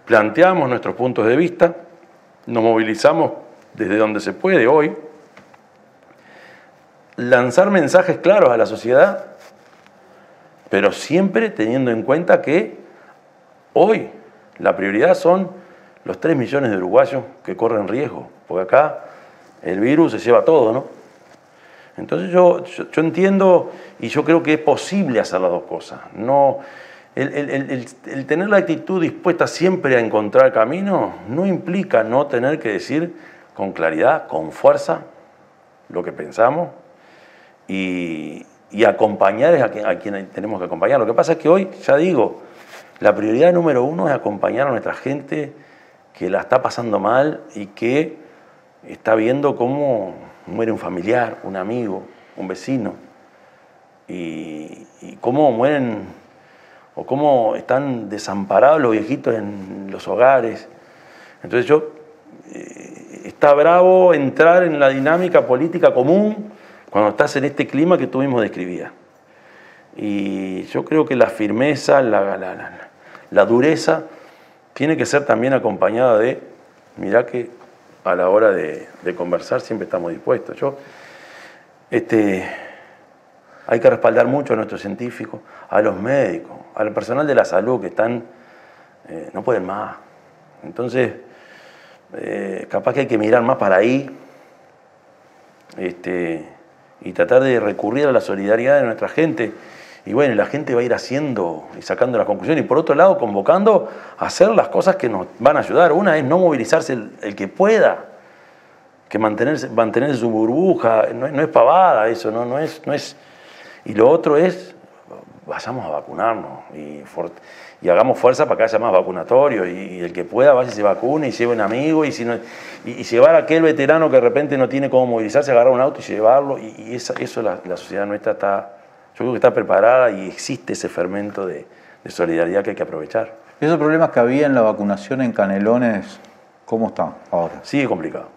planteamos nuestros puntos de vista, nos movilizamos desde donde se puede hoy, lanzar mensajes claros a la sociedad, pero siempre teniendo en cuenta que hoy la prioridad son los 3 millones de uruguayos que corren riesgo, porque acá el virus se lleva todo, ¿no? Entonces yo entiendo y yo creo que es posible hacer las dos cosas. No, el tener la actitud dispuesta siempre a encontrar camino no implica no tener que decir con claridad, con fuerza, lo que pensamos y acompañar a quien tenemos que acompañar. Lo que pasa es que hoy, ya digo, la prioridad número 1 es acompañar a nuestra gente que la está pasando mal y que está viendo cómo muere un familiar, un amigo, un vecino, y cómo mueren o cómo están desamparados los viejitos en los hogares. Entonces está bravo entrar en la dinámica política común cuando estás en este clima que tú mismo describías. Y yo creo que la firmeza, la dureza, tiene que ser también acompañada de, mirá que a la hora de conversar siempre estamos dispuestos. Hay que respaldar mucho a nuestros científicos, a los médicos, al personal de la salud que están, no pueden más. Entonces, capaz que hay que mirar más para ahí y tratar de recurrir a la solidaridad de nuestra gente. Y bueno, la gente va a ir haciendo y sacando las conclusiones. Y por otro lado, convocando a hacer las cosas que nos van a ayudar. Una es no movilizarse el que pueda, que mantenerse su burbuja. No es pavada eso, no es. Y lo otro es, vayamos a vacunarnos y hagamos fuerza para que haya más vacunatorios. Y el que pueda vaya y se vacune y lleve un amigo. Y llevar a aquel veterano que de repente no tiene cómo movilizarse, agarrar un auto y llevarlo. Y eso la sociedad nuestra está... Yo creo que está preparada y existe ese fermento de solidaridad que hay que aprovechar. ¿Esos problemas que había en la vacunación en Canelones, cómo están ahora? Sigue complicado.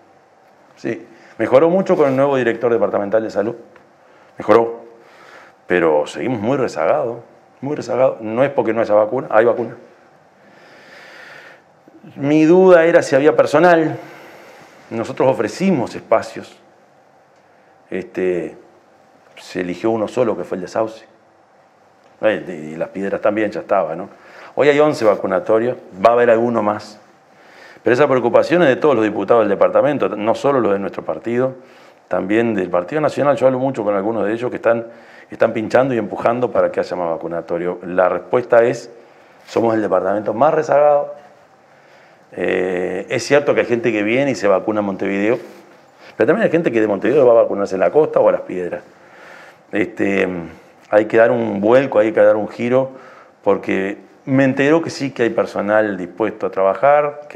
Sí. Mejoró mucho con el nuevo director departamental de salud. Mejoró. Pero seguimos muy rezagados. Muy rezagados. No es porque no haya vacuna. Hay vacuna. Mi duda era si había personal. Nosotros ofrecimos espacios. Se eligió uno solo, que fue el de Sauce. Y Las Piedras también, ya estaba, ¿no? Hoy hay 11 vacunatorios, va a haber alguno más. Pero esa preocupación es de todos los diputados del departamento, no solo los de nuestro partido, también del Partido Nacional. Yo hablo mucho con algunos de ellos que están pinchando y empujando para que haya más vacunatorio. La respuesta es, somos el departamento más rezagado. Es cierto que hay gente que viene y se vacuna en Montevideo, pero también hay gente que de Montevideo va a vacunarse en la costa o a Las Piedras. Hay que dar un vuelco, hay que dar un giro, porque me entero que sí que hay personal dispuesto a trabajar,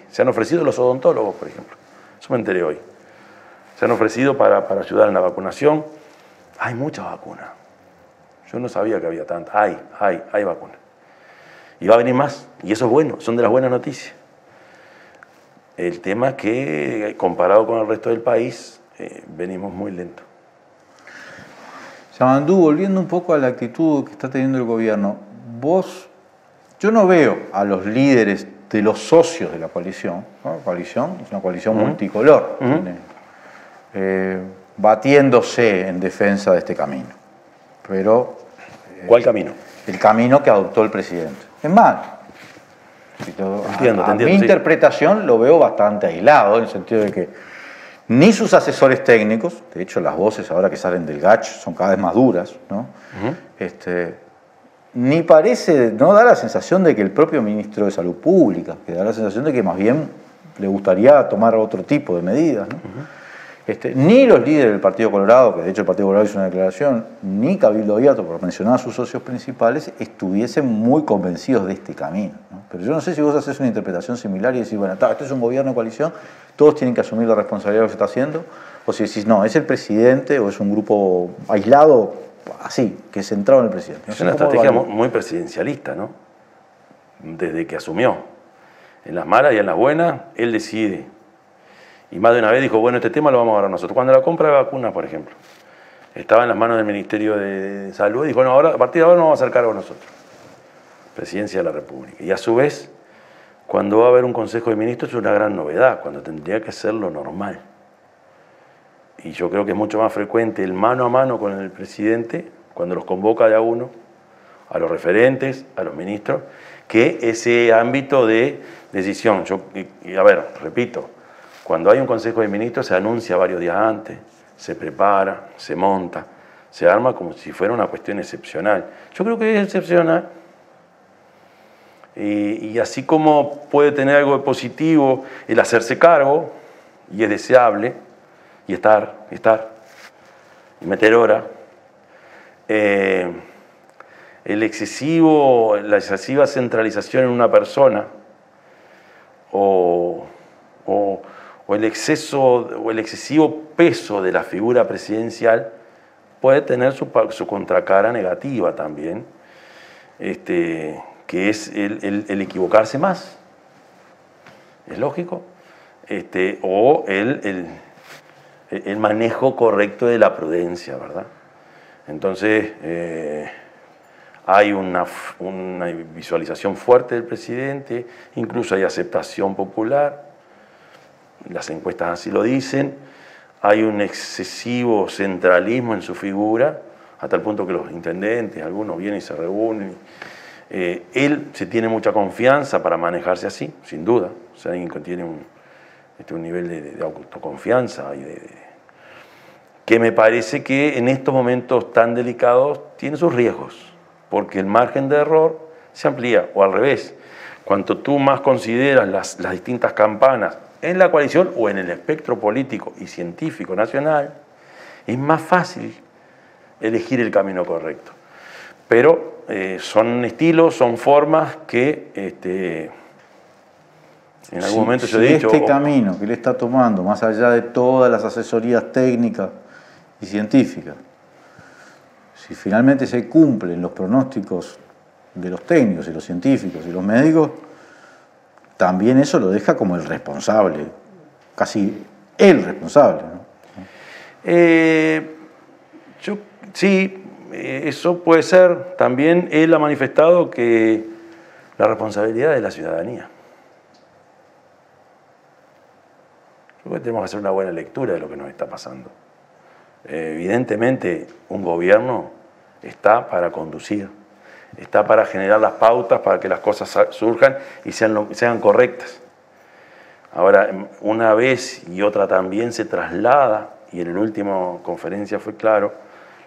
se han ofrecido los odontólogos, por ejemplo. Eso me enteré hoy. Se han ofrecido para ayudar en la vacunación. Hay mucha vacuna. Yo no sabía que había tanta. Hay vacuna. Y va a venir más, y eso es bueno, son de las buenas noticias. El tema es que, comparado con el resto del país, venimos muy lento. Yamandú, volviendo un poco a la actitud que está teniendo el gobierno, yo no veo a los líderes de los socios de la coalición, ¿no? La coalición es una coalición multicolor, batiéndose en defensa de este camino. Pero, ¿cuál camino? El camino que adoptó el presidente. Es más, mi interpretación lo veo bastante aislado, en el sentido de que ni sus asesores técnicos, de hecho las voces ahora que salen del GACH son cada vez más duras, ¿no? Ni parece, no da la sensación de que el propio ministro de Salud Pública, que da la sensación de que más bien le gustaría tomar otro tipo de medidas, ¿no? Ni los líderes del Partido Colorado, que de hecho el Partido Colorado hizo una declaración, ni Cabildo Abierto, por mencionar a sus socios principales, estuviesen muy convencidos de este camino, ¿no? Pero yo no sé si vos haces una interpretación similar y decís, bueno, este es un gobierno de coalición, todos tienen que asumir la responsabilidad de lo que se está haciendo, o si decís, no, es el presidente o es un grupo aislado, así, que es centrado en el presidente. Es una estrategia muy presidencialista, ¿no? Desde que asumió. En las malas y en las buenas, él decide. Y más de una vez dijo, bueno, este tema lo vamos a agarrar nosotros. Cuando la compra de vacunas, por ejemplo, estaba en las manos del Ministerio de Salud, dijo, no, ahora, a partir de ahora nos vamos a hacer cargo nosotros. Presidencia de la República. Y a su vez, cuando va a haber un Consejo de Ministros es una gran novedad, cuando tendría que ser lo normal. Y yo creo que es mucho más frecuente el mano a mano con el presidente, cuando los convoca de a uno, a los referentes, a los ministros, que ese ámbito de decisión. A ver, repito, cuando hay un Consejo de Ministros se anuncia varios días antes, se prepara, se monta, se arma como si fuera una cuestión excepcional. Yo creo que es excepcional. Y así como puede tener algo de positivo el hacerse cargo, y es deseable, y estar, y meter hora, la excesiva centralización en una persona, o el exceso o el excesivo peso de la figura presidencial puede tener su contracara negativa también, que es el equivocarse más, es lógico, o el manejo correcto de la prudencia, ¿verdad? Entonces, hay una visualización fuerte del presidente, incluso hay aceptación popular, las encuestas así lo dicen, hay un excesivo centralismo en su figura, hasta el punto que los intendentes, algunos vienen y se reúnen. Él se tiene mucha confianza para manejarse así, sin duda. O sea, alguien que tiene un nivel de autoconfianza y que me parece que en estos momentos tan delicados tiene sus riesgos, porque el margen de error se amplía, o al revés. Cuanto tú más consideras las distintas campanas en la coalición o en el espectro político y científico nacional, es más fácil elegir el camino correcto. Pero son estilos, son formas que en algún momento yo he dicho... Este camino que él está tomando, más allá de todas las asesorías técnicas y científicas, si finalmente se cumplen los pronósticos de los técnicos y los científicos y los médicos, también eso lo deja como el responsable, casi el responsable, ¿no? Sí, eso puede ser. También él ha manifestado que la responsabilidad de la ciudadanía. Yo creo que tenemos que hacer una buena lectura de lo que nos está pasando. Evidentemente, un gobierno está para conducir, está para generar las pautas para que las cosas surjan y sean correctas. Ahora, una vez y otra también se traslada, y en la última conferencia fue claro,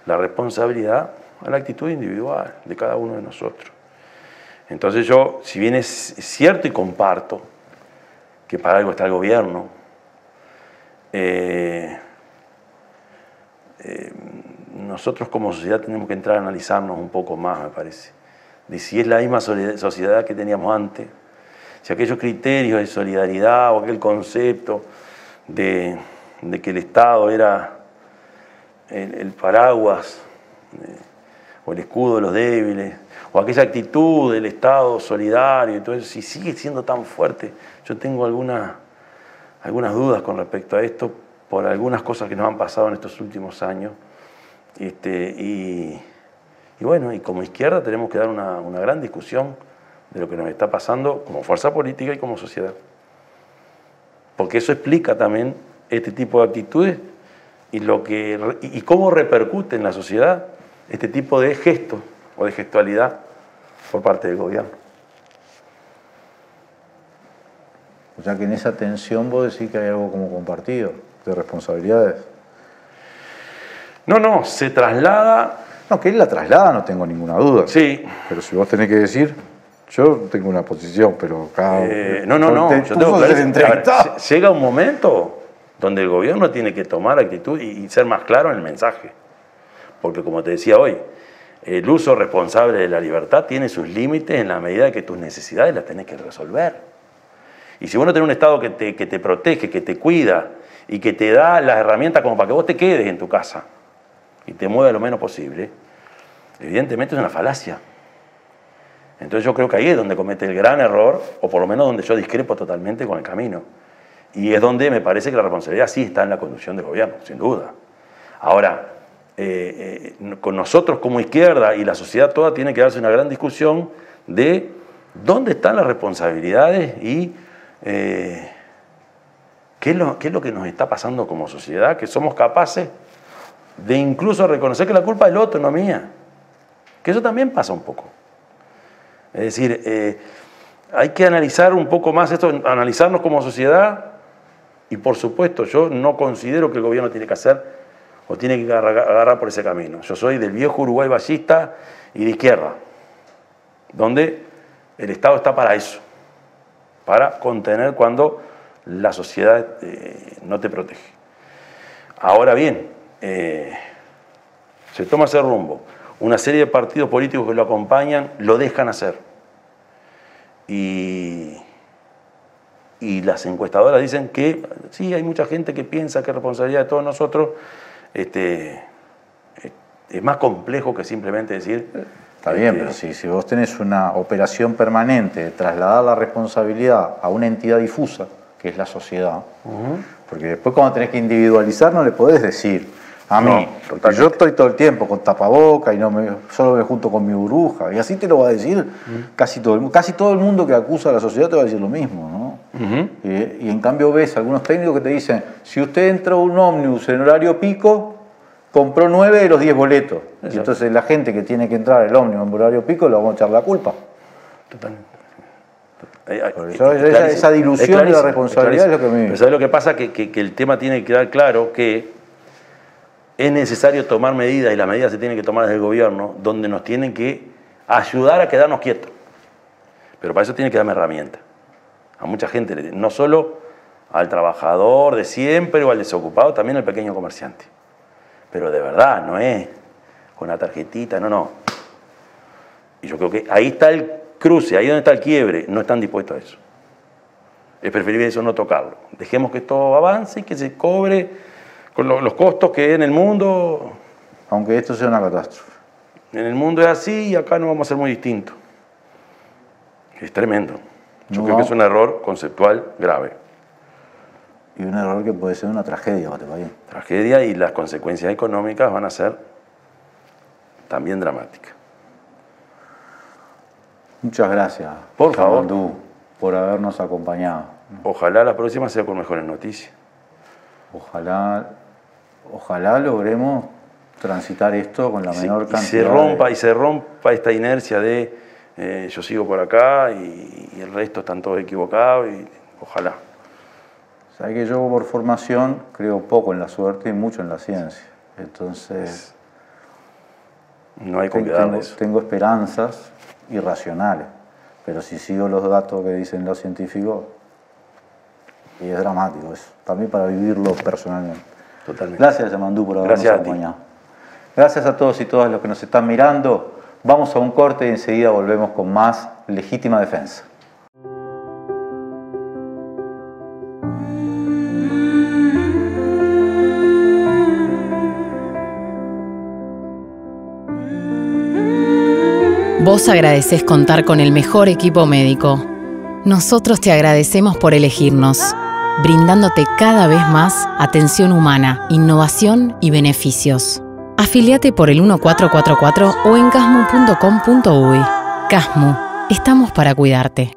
la responsabilidad a la actitud individual de cada uno de nosotros. Entonces yo, si bien es cierto y comparto que para algo está el gobierno, nosotros como sociedad tenemos que entrar a analizarnos un poco más, me parece, de si es la misma sociedad que teníamos antes, si aquellos criterios de solidaridad o aquel concepto de que el Estado era el paraguas o el escudo de los débiles, o aquella actitud del Estado solidario, entonces si sigue siendo tan fuerte, yo tengo algunas dudas con respecto a esto, por algunas cosas que nos han pasado en estos últimos años, y bueno, y como izquierda tenemos que dar una gran discusión de lo que nos está pasando como fuerza política y como sociedad. Porque eso explica también este tipo de actitudes y cómo repercute en la sociedad este tipo de gestos o de gestualidad por parte del gobierno. O sea que en esa tensión vos decís que hay algo como compartido, de responsabilidades. No, se traslada... No, que él la traslada no tengo ninguna duda. Sí. Pero si vos tenés que decir, yo tengo una posición, pero cada... No, yo tengo que llega un momento donde el gobierno tiene que tomar actitud y ser más claro en el mensaje. Porque como te decía hoy, el uso responsable de la libertad tiene sus límites en la medida que tus necesidades las tenés que resolver. Y si vos no tenés un Estado que te protege, que te cuida y que te da las herramientas como para que vos te quedes en tu casa y te muevas lo menos posible, evidentemente es una falacia. Entonces yo creo que ahí es donde comete el gran error, o por lo menos donde yo discrepo totalmente con el camino. Y es donde me parece que la responsabilidad sí está en la conducción del gobierno, sin duda. Ahora, con nosotros como izquierda y la sociedad toda tiene que darse una gran discusión de dónde están las responsabilidades y qué es lo que nos está pasando como sociedad, que somos capaces de incluso reconocer que la culpa es del otro, no mía. Que eso también pasa un poco. Es decir, hay que analizar un poco más esto, analizarnos como sociedad, y por supuesto yo no considero que el gobierno tiene que hacer o tiene que agarrar por ese camino. Yo soy del viejo Uruguay ballista y de izquierda, donde el Estado está para eso, para contener cuando la sociedad no te protege. Ahora bien, se toma ese rumbo, una serie de partidos políticos que lo acompañan lo dejan hacer. Y las encuestadoras dicen que sí, hay mucha gente que piensa que es responsabilidad de todos nosotros. Es más complejo que simplemente decir... Está bien, pero si vos tenés una operación permanente de trasladar la responsabilidad a una entidad difusa, que es la sociedad, porque después cuando tenés que individualizar no le podés decir A mí, porque yo estoy todo el tiempo con tapaboca y solo me junto con mi burbuja. Y así te lo va a decir casi todo el mundo que acusa a la sociedad te va a decir lo mismo, ¿no? Y en cambio ves algunos técnicos que te dicen, si usted entra a un ómnibus en horario pico, compró 9 de los 10 boletos. Y entonces la gente que tiene que entrar al ómnibus en horario pico le vamos a echar la culpa. Totalmente. Esa dilución de la responsabilidad es lo que me... Pero ¿sabes lo que pasa? Que el tema tiene que quedar claro que es necesario tomar medidas, y las medidas se tienen que tomar desde el gobierno, donde nos tienen que ayudar a quedarnos quietos. Pero para eso tiene que darme herramientas. A mucha gente, no solo al trabajador de siempre o al desocupado, también al pequeño comerciante. Pero de verdad, no es con la tarjetita, no. Y yo creo que ahí está el cruce, ahí donde está el quiebre, no están dispuestos a eso. Es preferible eso no tocarlo. Dejemos que esto avance y que se cobre con los costos que hay en el mundo. Aunque esto sea una catástrofe. En el mundo es así y acá no vamos a ser muy distintos. Es tremendo. Yo creo que es un error conceptual grave. Y un error que puede ser una tragedia para este país. Tragedia, y las consecuencias económicas van a ser también dramáticas. Muchas gracias, por favor, por habernos acompañado. Ojalá la próxima sea con mejores noticias. Ojalá logremos transitar esto con la menor cantidad. Y se rompa esta inercia de yo sigo por acá y el resto están todos equivocados, y ojalá. Sabes que yo por formación creo poco en la suerte y mucho en la ciencia. Entonces no hay que olvidar eso. Tengo esperanzas irracionales, pero si sigo los datos que dicen los científicos, y es dramático eso, también para vivirlo personalmente. Totalmente. Gracias, Yamandú, por habernos acompañado. Gracias a todos y todas los que nos están mirando. Vamos a un corte y enseguida volvemos con más Legítima Defensa. Vos agradecés contar con el mejor equipo médico. Nosotros te agradecemos por elegirnos, brindándote cada vez más atención humana, innovación y beneficios. Afiliate por el 1444 o en casmu.com.uy. Casmu, estamos para cuidarte.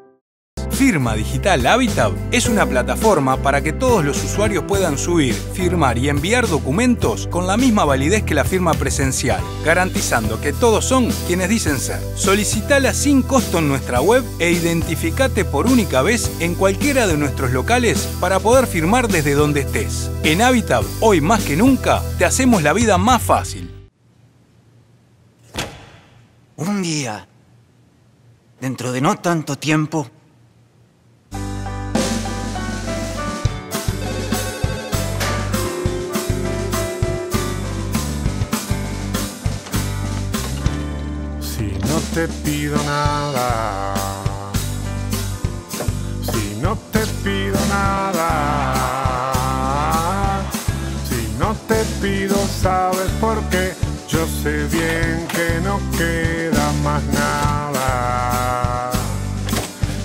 Firma Digital Habitat es una plataforma para que todos los usuarios puedan subir, firmar y enviar documentos con la misma validez que la firma presencial, garantizando que todos son quienes dicen ser. Solicitala sin costo en nuestra web e identificate por única vez en cualquiera de nuestros locales para poder firmar desde donde estés. En Habitat, hoy más que nunca, te hacemos la vida más fácil. Un día, dentro de no tanto tiempo, no te pido nada, si no te pido nada, si no te pido, ¿sabes por qué? Yo sé bien que no queda más nada.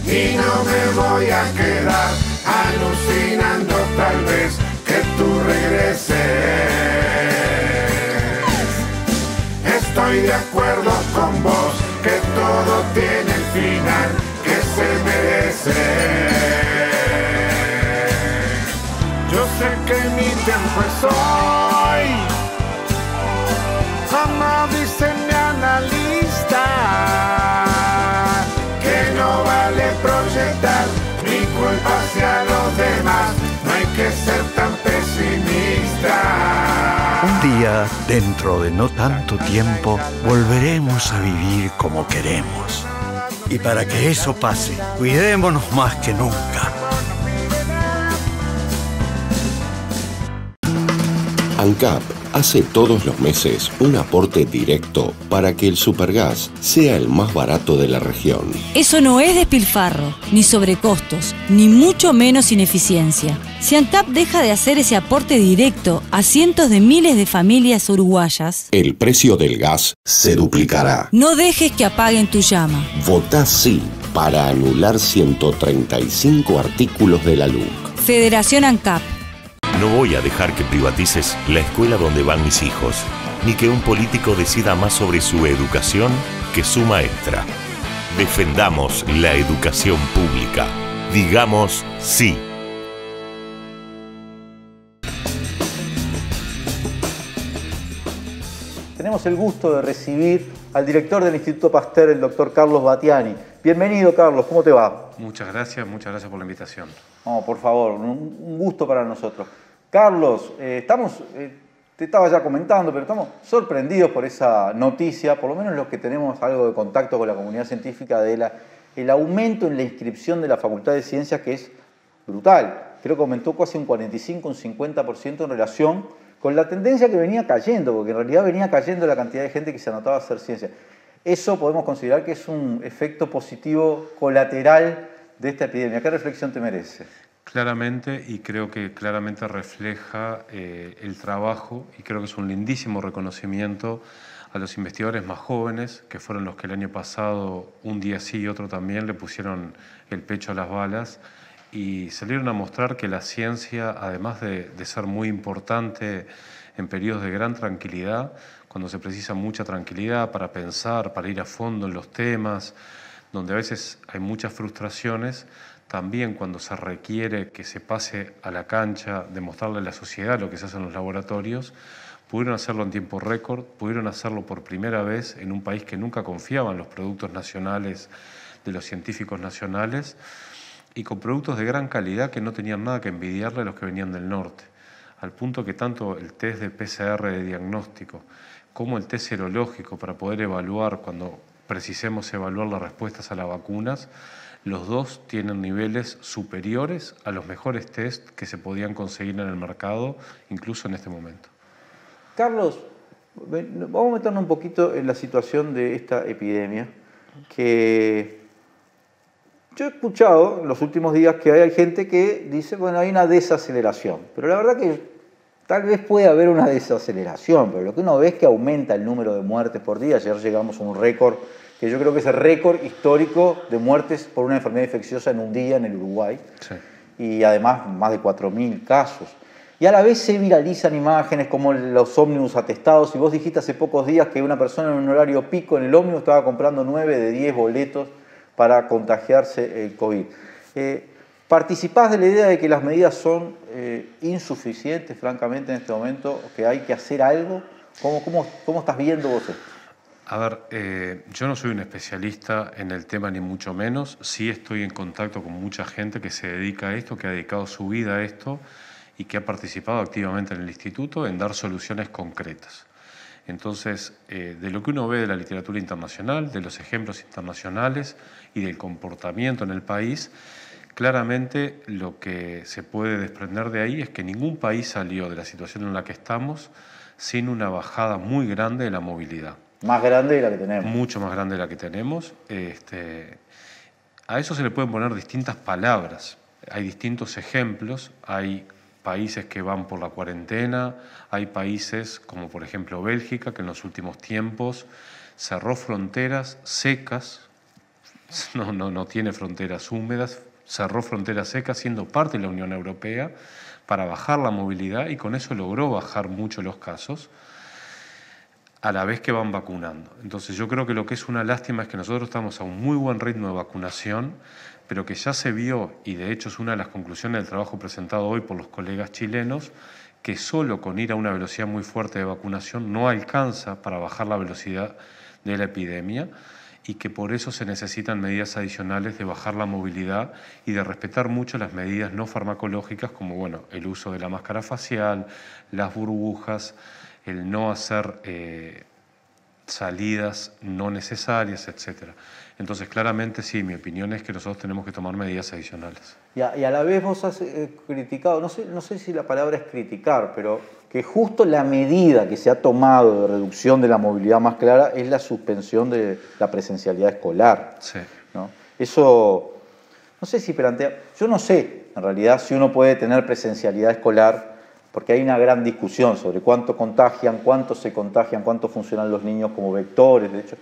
Y no me voy a quedar alucinando tal vez que tú regreses. Estoy de acuerdo con vos, que todo tiene el final que se merece. Yo sé que mi tiempo es hoy, como dice mi analista, que no vale proyectar mi culpa hacia los demás, no hay que ser tan pesimista. Un día, dentro de no tanto tiempo, volveremos a vivir como queremos. Y para que eso pase, cuidémonos más que nunca. ANCAP hace todos los meses un aporte directo para que el supergas sea el más barato de la región. Eso no es despilfarro, ni sobrecostos, ni mucho menos ineficiencia. Si ANCAP deja de hacer ese aporte directo a cientos de miles de familias uruguayas, el precio del gas se duplicará. No dejes que apaguen tu llama. Votá sí para anular 135 artículos de la LUC. Federación ANCAP. No voy a dejar que privatices la escuela donde van mis hijos, ni que un político decida más sobre su educación que su maestra. Defendamos la educación pública. Digamos sí. Tenemos el gusto de recibir al director del Instituto Pasteur, el doctor Carlos Battiani. Bienvenido, Carlos, ¿cómo te va? Muchas gracias por la invitación. No, por favor, un gusto para nosotros. Carlos, te estaba ya comentando, pero estamos sorprendidos por esa noticia, por lo menos los que tenemos algo de contacto con la comunidad científica, el aumento en la inscripción de la Facultad de Ciencias, que es brutal. Creo que aumentó casi un 45, un 50% en relación con la tendencia que venía cayendo, porque en realidad venía cayendo la cantidad de gente que se anotaba a hacer ciencia. Eso podemos considerar que es un efecto positivo colateral de esta epidemia. ¿Qué reflexión te merece? Claramente, y creo que claramente refleja el trabajo, y creo que es un lindísimo reconocimiento a los investigadores más jóvenes, que fueron los que el año pasado, un día sí y otro también, le pusieron el pecho a las balas y salieron a mostrar que la ciencia, además de ser muy importante en periodos de gran tranquilidad, cuando se precisa mucha tranquilidad para pensar, para ir a fondo en los temas, donde a veces hay muchas frustraciones, también cuando se requiere que se pase a la cancha, demostrarle a la sociedad lo que se hace en los laboratorios, pudieron hacerlo en tiempo récord, pudieron hacerlo por primera vez en un país que nunca confiaba en los productos nacionales de los científicos nacionales y con productos de gran calidad que no tenían nada que envidiarle a los que venían del norte, al punto que tanto el test de PCR de diagnóstico como el test serológico para poder evaluar cuando precisemos evaluar las respuestas a las vacunas, los dos tienen niveles superiores a los mejores test que se podían conseguir en el mercado, incluso en este momento. Carlos, vamos a meternos un poquito en la situación de esta epidemia, que yo he escuchado en los últimos días que hay gente que dice, bueno, hay una desaceleración, pero la verdad que tal vez puede haber una desaceleración, pero lo que uno ve es que aumenta el número de muertes por día. Ayer llegamos a un récord, que yo creo que es el récord histórico de muertes por una enfermedad infecciosa en un día en el Uruguay. Sí. Y además más de 4.000 casos. Y a la vez se viralizan imágenes como los ómnibus atestados. Y vos dijiste hace pocos días que una persona en un horario pico en el ómnibus estaba comprando 9 de 10 boletos para contagiarse el COVID. ¿Participás de la idea de que las medidas son insuficientes, francamente, en este momento, que hay que hacer algo? ¿Cómo estás viendo vos esto? A ver, yo no soy un especialista en el tema ni mucho menos. Sí estoy en contacto con mucha gente que se dedica a esto, que ha dedicado su vida a esto y que ha participado activamente en el instituto en dar soluciones concretas. Entonces, de lo que uno ve de la literatura internacional, de los ejemplos internacionales y del comportamiento en el país, claramente lo que se puede desprender de ahí es que ningún país salió de la situación en la que estamos sin una bajada muy grande de la movilidad. Más grande de la que tenemos. Mucho más grande de la que tenemos. A eso se le pueden poner distintas palabras. Hay distintos ejemplos. Hay países que van por la cuarentena. Hay países como por ejemplo Bélgica, que en los últimos tiempos cerró fronteras secas. No tiene fronteras húmedas. Cerró fronteras secas siendo parte de la Unión Europea para bajar la movilidad y con eso logró bajar mucho los casos a la vez que van vacunando. Entonces yo creo que lo que es una lástima es que nosotros estamos a un muy buen ritmo de vacunación, pero que ya se vio, y de hecho es una de las conclusiones del trabajo presentado hoy por los colegas chilenos, que solo con ir a una velocidad muy fuerte de vacunación no alcanza para bajar la velocidad de la epidemia y que por eso se necesitan medidas adicionales de bajar la movilidad y de respetar mucho las medidas no farmacológicas como bueno, el uso de la máscara facial, las burbujas, el no hacer salidas no necesarias, etc. Entonces, claramente sí, mi opinión es que nosotros tenemos que tomar medidas adicionales. Y a la vez vos has criticado, no sé si la palabra es criticar, pero que justo la medida que se ha tomado de reducción de la movilidad más clara es la suspensión de la presencialidad escolar. Sí. ¿No? Eso, no sé si plantea, yo no sé en realidad si uno puede tener presencialidad escolar, porque hay una gran discusión sobre cuánto contagian, cuánto se contagian, cuánto funcionan los niños como vectores, de hecho.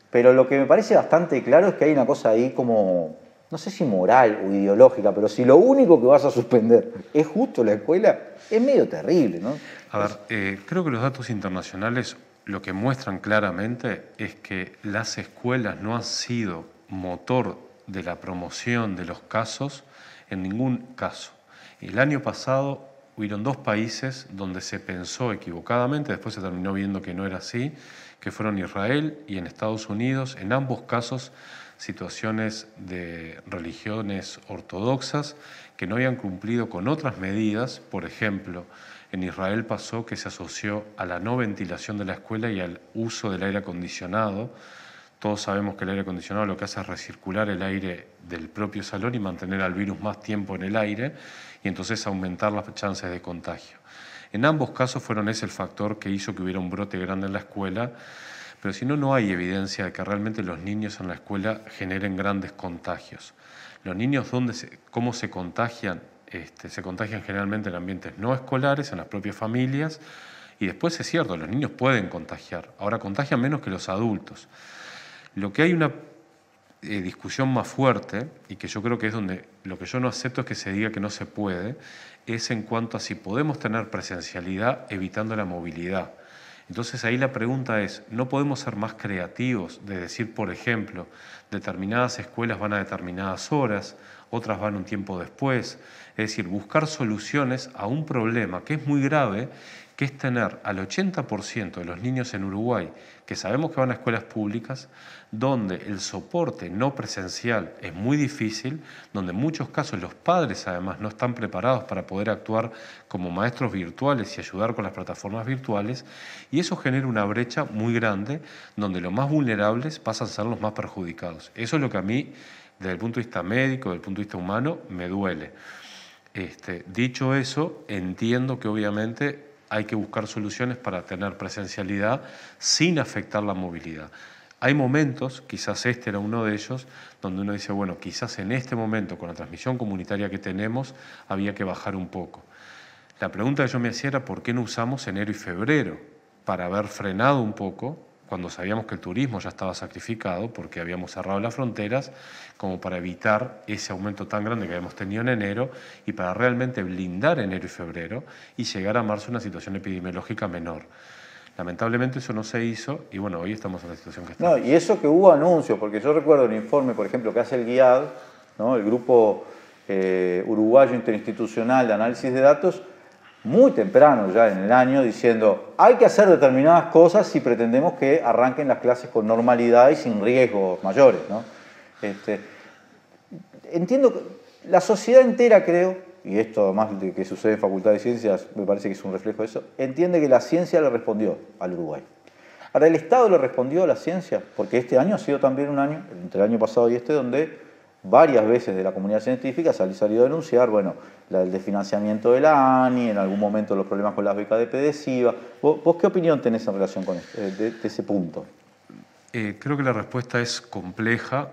Pero lo que me parece bastante claro es que hay una cosa ahí como no sé si moral o ideológica, pero si lo único que vas a suspender es justo la escuela, es medio terrible, ¿no? A ver, creo que los datos internacionales lo que muestran claramente es que las escuelas no han sido motor de la promoción de los casos en ningún caso. El año pasado hubieron 2 países donde se pensó equivocadamente, después se terminó viendo que no era así, que fueron Israel y en Estados Unidos. En ambos casos, situaciones de religiones ortodoxas que no habían cumplido con otras medidas. Por ejemplo, en Israel pasó que se asoció a la no ventilación de la escuela y al uso del aire acondicionado. Todos sabemos que el aire acondicionado lo que hace es recircular el aire del propio salón y mantener al virus más tiempo en el aire y entonces aumentar las chances de contagio. En ambos casos fueron ese el factor que hizo que hubiera un brote grande en la escuela, pero si no, no hay evidencia de que realmente los niños en la escuela generen grandes contagios. Los niños, ¿cómo se contagian? Se contagian generalmente en ambientes no escolares, en las propias familias, y después es cierto, los niños pueden contagiar. Ahora contagian menos que los adultos. Lo que hay una discusión más fuerte, y que yo creo que es donde lo que yo no acepto es que se diga que no se puede, es en cuanto a si podemos tener presencialidad evitando la movilidad. Entonces ahí la pregunta es, ¿no podemos ser más creativos de decir, por ejemplo, determinadas escuelas van a determinadas horas, otras van un tiempo después? Es decir, buscar soluciones a un problema que es muy grave, que es tener al 80% de los niños en Uruguay, que sabemos que van a escuelas públicas, donde el soporte no presencial es muy difícil, donde en muchos casos los padres además no están preparados para poder actuar como maestros virtuales y ayudar con las plataformas virtuales, y eso genera una brecha muy grande, donde los más vulnerables pasan a ser los más perjudicados. Eso es lo que a mí, desde el punto de vista médico, desde el punto de vista humano, me duele. Dicho eso, entiendo que obviamente hay que buscar soluciones para tener presencialidad sin afectar la movilidad. Hay momentos, quizás este era uno de ellos, donde uno dice, bueno, quizás en este momento, con la transmisión comunitaria que tenemos, había que bajar un poco. La pregunta que yo me hacía era, ¿por qué no usamos enero y febrero para haber frenado un poco, cuando sabíamos que el turismo ya estaba sacrificado, porque habíamos cerrado las fronteras, como para evitar ese aumento tan grande que habíamos tenido en enero y para realmente blindar enero y febrero y llegar a marzo a una situación epidemiológica menor? Lamentablemente eso no se hizo y bueno, hoy estamos en la situación que estamos. No, y eso que hubo anuncios, porque yo recuerdo el informe, por ejemplo, que hace el GIAD, ¿no? El Grupo Uruguayo Interinstitucional de Análisis de Datos, muy temprano ya en el año, diciendo hay que hacer determinadas cosas si pretendemos que arranquen las clases con normalidad y sin riesgos mayores, ¿no? Entiendo que la sociedad entera, creo, y esto además de que sucede en Facultad de Ciencias me parece que es un reflejo de eso, entiende que la ciencia le respondió al Uruguay. Ahora, ¿el Estado le respondió a la ciencia? Porque este año ha sido también un año, entre el año pasado y este, donde varias veces de la comunidad científica se ha salido a denunciar, bueno, el desfinanciamiento de la ANI, en algún momento los problemas con las becas de PDCIVA. ¿Vos qué opinión tenés en relación con esto, de ese punto? Creo que la respuesta es compleja.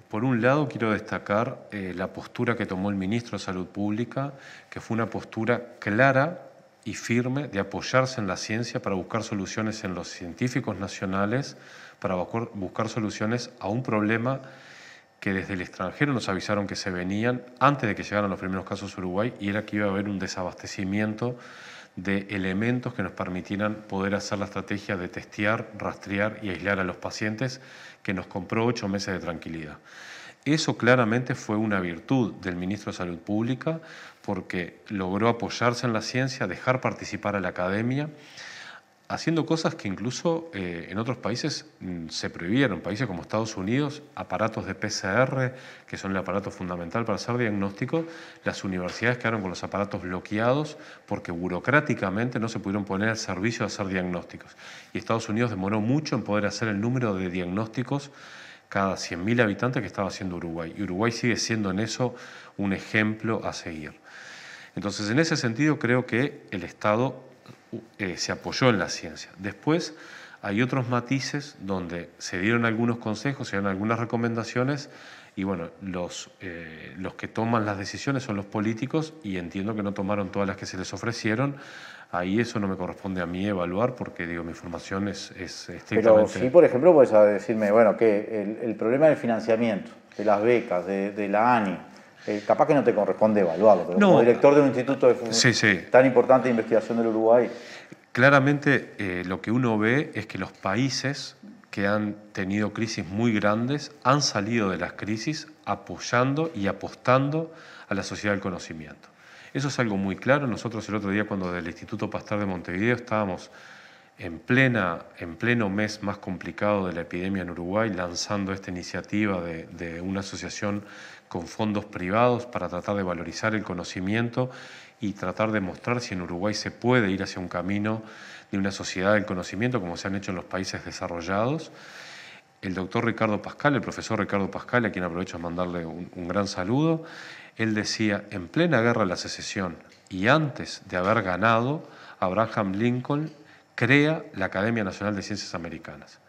Por un lado, quiero destacar la postura que tomó el ministro de Salud Pública, que fue una postura clara y firme de apoyarse en la ciencia para buscar soluciones en los científicos nacionales, para buscar soluciones a un problema que desde el extranjero nos avisaron que se venían antes de que llegaran los primeros casos a Uruguay, y era que iba a haber un desabastecimiento de elementos que nos permitieran poder hacer la estrategia de testear, rastrear y aislar a los pacientes, que nos compró 8 meses de tranquilidad. Eso claramente fue una virtud del ministro de Salud Pública, porque logró apoyarse en la ciencia, dejar participar a la academia, haciendo cosas que incluso en otros países se prohibieron. Países como Estados Unidos, aparatos de PCR, que son el aparato fundamental para hacer diagnóstico, las universidades quedaron con los aparatos bloqueados porque burocráticamente no se pudieron poner al servicio de hacer diagnósticos. Y Estados Unidos demoró mucho en poder hacer el número de diagnósticos cada 100.000 habitantes que estaba haciendo Uruguay. Y Uruguay sigue siendo en eso un ejemplo a seguir. Entonces, en ese sentido, creo que el Estado se apoyó en la ciencia. Después hay otros matices donde se dieron algunos consejos, se dieron algunas recomendaciones Y bueno, los que toman las decisiones son los políticos y entiendo que no tomaron todas las que se les ofrecieron. Ahí eso no me corresponde a mí evaluar porque digo, mi formación es estrictamente... Pero sí, por ejemplo, puedes decirme, bueno, que el problema del financiamiento, de las becas, de la ANI, capaz que no te corresponde evaluarlo, pero como director de un instituto tan importante de investigación del Uruguay... Claramente lo que uno ve es que los países que han tenido crisis muy grandes han salido de las crisis apoyando y apostando a la sociedad del conocimiento. Eso es algo muy claro. Nosotros el otro día, cuando del Instituto Pasteur de Montevideo estábamos en pleno mes más complicado de la epidemia en Uruguay, lanzando esta iniciativa de una asociación con fondos privados para tratar de valorizar el conocimiento y tratar de mostrar si en Uruguay se puede ir hacia un camino de una sociedad del conocimiento como se han hecho en los países desarrollados. El doctor Ricardo Pascal, el profesor Ricardo Pascal, a quien aprovecho a mandarle un gran saludo, él decía, en plena guerra de la secesión y antes de haber ganado, Abraham Lincoln crea la Academia Nacional de Ciencias Americanas,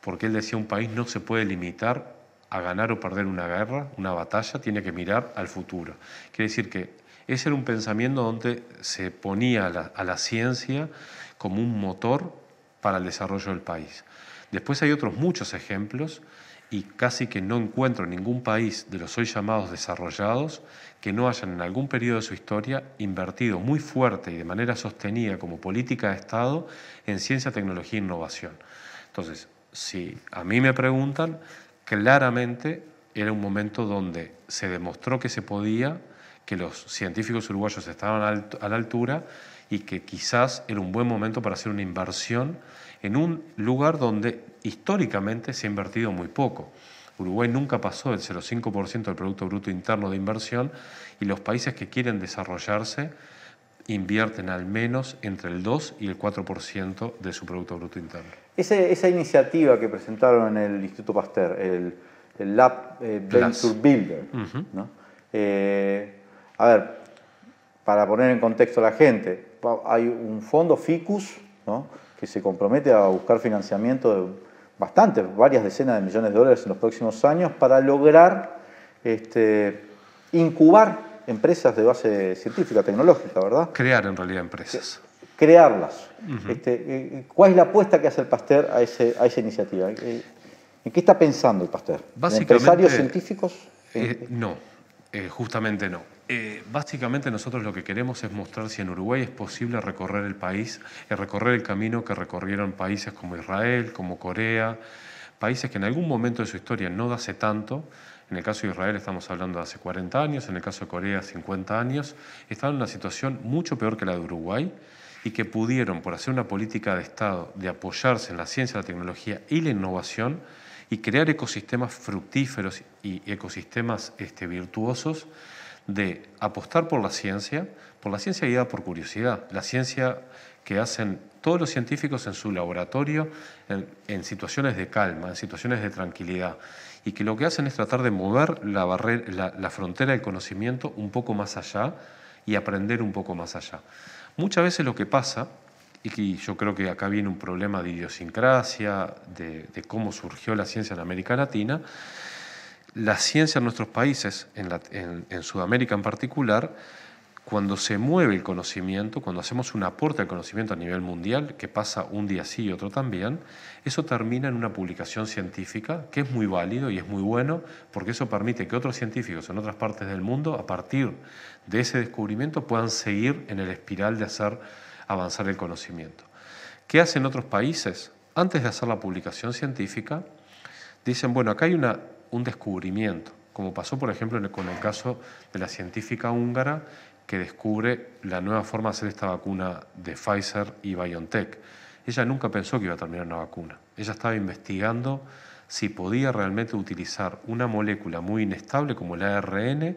porque él decía, un país no se puede limitar a ganar o perder una guerra, una batalla, tiene que mirar al futuro. Quiere decir que ese era un pensamiento donde se ponía a la ciencia como un motor para el desarrollo del país. Después hay otros muchos ejemplos y casi que no encuentro ningún país de los hoy llamados desarrollados que no hayan en algún periodo de su historia invertido muy fuerte y de manera sostenida como política de Estado en ciencia, tecnología e innovación. Entonces, si a mí me preguntan, claramente era un momento donde se demostró que se podía, que los científicos uruguayos estaban a la altura y que quizás era un buen momento para hacer una inversión en un lugar donde históricamente se ha invertido muy poco. Uruguay nunca pasó del 0,5% del Producto Bruto Interno de inversión y los países que quieren desarrollarse invierten al menos entre el 2 y el 4% de su Producto Bruto Interno. Esa iniciativa que presentaron en el Instituto Pasteur, el Lab Venture Builder, ¿no? A ver, para poner en contexto a la gente, hay un fondo Ficus, ¿no?, que se compromete a buscar financiamiento de varias decenas de millones de dólares en los próximos años para lograr incubar empresas de base científica, tecnológica, ¿verdad? Crear en realidad empresas. Crearlas. ¿Cuál es la apuesta que hace el Pasteur a esa iniciativa? ¿En qué está pensando el Pasteur? ¿En empresarios científicos? No, justamente no. Básicamente nosotros lo que queremos es mostrar si en Uruguay es posible recorrer el país, recorrer el camino que recorrieron países como Israel, como Corea, países que en algún momento de su historia, no de hace tanto, en el caso de Israel estamos hablando de hace 40 años, en el caso de Corea 50 años, estaban en una situación mucho peor que la de Uruguay y que pudieron, por hacer una política de Estado, de apoyarse en la ciencia, la tecnología y la innovación y crear ecosistemas fructíferos y ecosistemas virtuosos, de apostar por la ciencia guiada por curiosidad, la ciencia que hacen todos los científicos en su laboratorio, en situaciones de calma, en situaciones de tranquilidad, y que lo que hacen es tratar de mover la frontera del conocimiento un poco más allá y aprender un poco más allá. Muchas veces lo que pasa, y yo creo que acá viene un problema de idiosincrasia, de cómo surgió la ciencia en América Latina, la ciencia en nuestros países, en Sudamérica en particular, cuando se mueve el conocimiento, cuando hacemos un aporte al conocimiento a nivel mundial, que pasa un día sí y otro también, eso termina en una publicación científica, que es muy válido y es muy bueno, porque eso permite que otros científicos en otras partes del mundo, a partir de ese descubrimiento, puedan seguir en el espiral de hacer avanzar el conocimiento. ¿Qué hacen otros países? Antes de hacer la publicación científica, dicen, bueno, acá hay un descubrimiento, como pasó por ejemplo con el caso de la científica húngara que descubre la nueva forma de hacer esta vacuna de Pfizer y BioNTech. Ella nunca pensó que iba a terminar una vacuna. Ella estaba investigando si podía realmente utilizar una molécula muy inestable como el ARN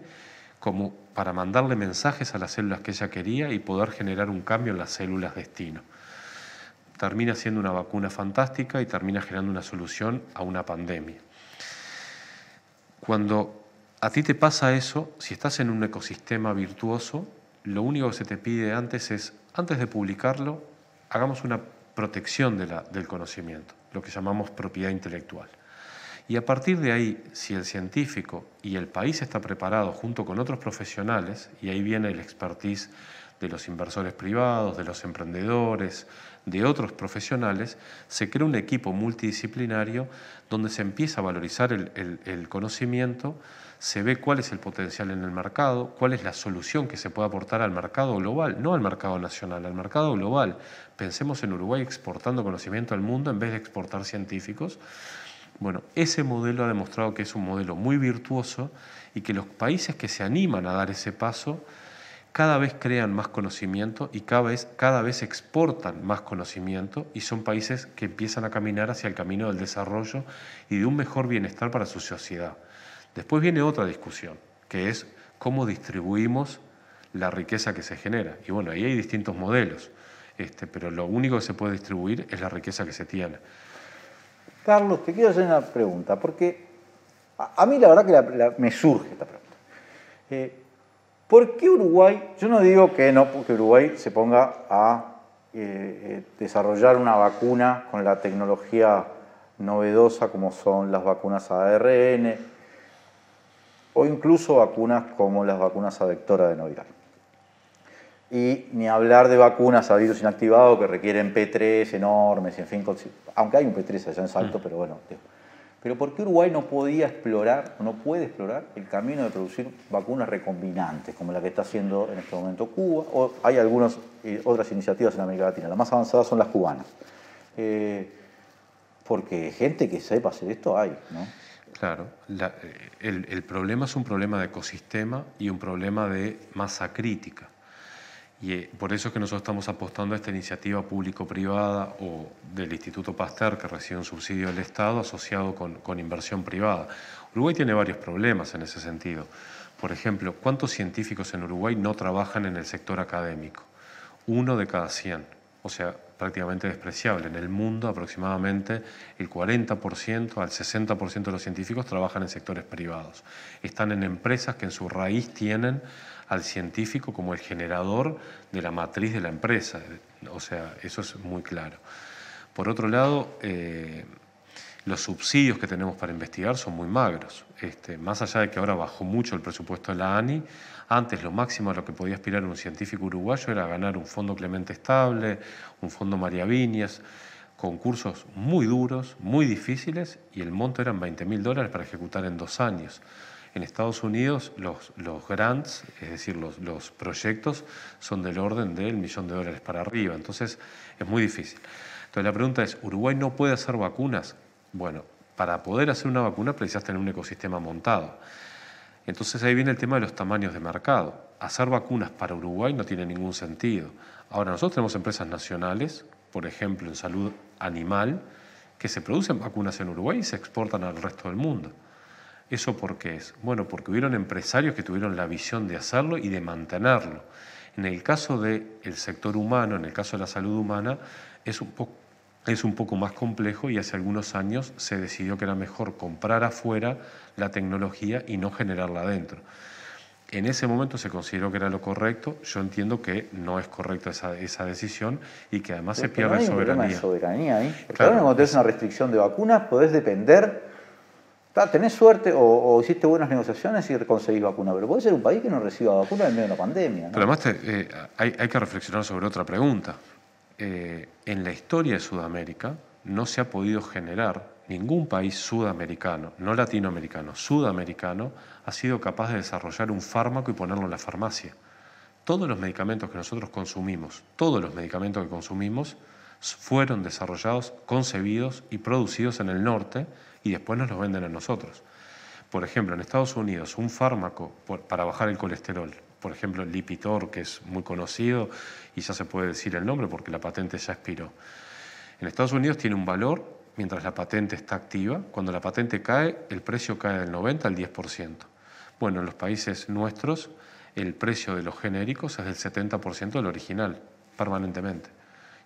como para mandarle mensajes a las células que ella quería y poder generar un cambio en las células destino. Termina siendo una vacuna fantástica y termina generando una solución a una pandemia. Cuando a ti te pasa eso, si estás en un ecosistema virtuoso, lo único que se te pide antes es, antes de publicarlo, hagamos una protección del conocimiento, lo que llamamos propiedad intelectual. Y a partir de ahí, si el científico y el país está preparado junto con otros profesionales, y ahí viene el expertise de los inversores privados, de los emprendedores, de otros profesionales, se crea un equipo multidisciplinario donde se empieza a valorizar el conocimiento, se ve cuál es el potencial en el mercado, cuál es la solución que se puede aportar al mercado global, no al mercado nacional, al mercado global. Pensemos en Uruguay exportando conocimiento al mundo en vez de exportar científicos. Bueno, ese modelo ha demostrado que es un modelo muy virtuoso y que los países que se animan a dar ese paso cada vez crean más conocimiento y cada vez exportan más conocimiento, y son países que empiezan a caminar hacia el camino del desarrollo y de un mejor bienestar para su sociedad. Después viene otra discusión, que es cómo distribuimos la riqueza que se genera. Y bueno, ahí hay distintos modelos, pero lo único que se puede distribuir es la riqueza que se tiene. Carlos, te quiero hacer una pregunta, porque a mí la verdad que me surge esta pregunta. ¿Por qué Uruguay, yo no digo que no, porque Uruguay se ponga a desarrollar una vacuna con la tecnología novedosa como son las vacunas ARN o incluso vacunas como las vacunas a vector adenoviral? Y ni hablar de vacunas a virus inactivado que requieren P3 enormes, en fin, aunque hay un P3 allá en Salto, pero bueno. Pero ¿por qué Uruguay no podía explorar, o no puede explorar el camino de producir vacunas recombinantes, como la que está haciendo en este momento Cuba? O hay algunas otras iniciativas en América Latina, las más avanzadas son las cubanas. Porque gente que sepa hacer esto hay, ¿no? Claro, el problema es un problema de ecosistema y un problema de masa crítica. Y por eso es que nosotros estamos apostando a esta iniciativa público-privada o del Instituto Pasteur, que recibe un subsidio del Estado asociado con inversión privada. Uruguay tiene varios problemas en ese sentido. Por ejemplo, ¿cuántos científicos en Uruguay no trabajan en el sector académico? 1 de cada 100, o sea, prácticamente despreciable. En el mundo aproximadamente el 40% al 60% de los científicos trabajan en sectores privados. Están en empresas que en su raíz tienen al científico como el generador de la matriz de la empresa. O sea, eso es muy claro. Por otro lado, los subsidios que tenemos para investigar son muy magros. Más allá de que ahora bajó mucho el presupuesto de la ANI, antes lo máximo a lo que podía aspirar un científico uruguayo era ganar un fondo Clemente Estable, un fondo María Viñas, concursos muy duros, muy difíciles, y el monto eran $20.000 para ejecutar en 2 años. En Estados Unidos los grants, es decir, los proyectos, son del orden del $1.000.000 para arriba. Entonces es muy difícil. Entonces la pregunta es, ¿Uruguay no puede hacer vacunas? Bueno, para poder hacer una vacuna precisas tener un ecosistema montado. Entonces ahí viene el tema de los tamaños de mercado. Hacer vacunas para Uruguay no tiene ningún sentido. Ahora, nosotros tenemos empresas nacionales, por ejemplo en salud animal, que se producen vacunas en Uruguay y se exportan al resto del mundo. ¿Eso por qué es? Bueno, porque hubieron empresarios que tuvieron la visión de hacerlo y de mantenerlo. En el caso del sector humano, en el caso de la salud humana, es un poco más complejo, y hace algunos años se decidió que era mejor comprar afuera la tecnología y no generarla adentro. En ese momento se consideró que era lo correcto. Yo entiendo que no es correcta esa decisión y que además se pierde soberanía. No hay un problema de soberanía ahí. Porque Claro, ahora cuando tenés una restricción de vacunas podés depender. Tenés suerte o hiciste buenas negociaciones y conseguís vacuna, pero podés ser un país que no reciba vacuna en medio de una pandemia, ¿no? Pero además hay que reflexionar sobre otra pregunta. En la historia de Sudamérica no se ha podido generar, ningún país sudamericano, no latinoamericano, sudamericano, ha sido capaz de desarrollar un fármaco y ponerlo en la farmacia. Todos los medicamentos que nosotros consumimos, fueron desarrollados, concebidos y producidos en el norte, y después nos los venden a nosotros. Por ejemplo, en Estados Unidos, un fármaco para bajar el colesterol, por ejemplo el Lipitor, que es muy conocido y ya se puede decir el nombre porque la patente ya expiró. En Estados Unidos tiene un valor mientras la patente está activa. Cuando la patente cae, el precio cae del 90% al 10%. Bueno, en los países nuestros el precio de los genéricos es del 70% del original, permanentemente.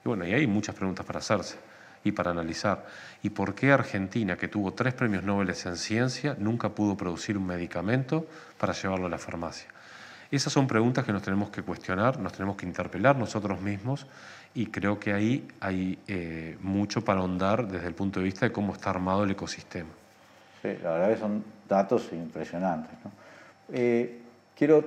Y bueno, y hay muchas preguntas para hacerse y para analizar. ¿Y por qué Argentina, que tuvo 3 premios Nobel en ciencia, nunca pudo producir un medicamento para llevarlo a la farmacia? Esas son preguntas que nos tenemos que cuestionar, nos tenemos que interpelar nosotros mismos, y creo que ahí hay mucho para ahondar desde el punto de vista de cómo está armado el ecosistema. Sí, la verdad que son datos impresionantes, ¿no? Quiero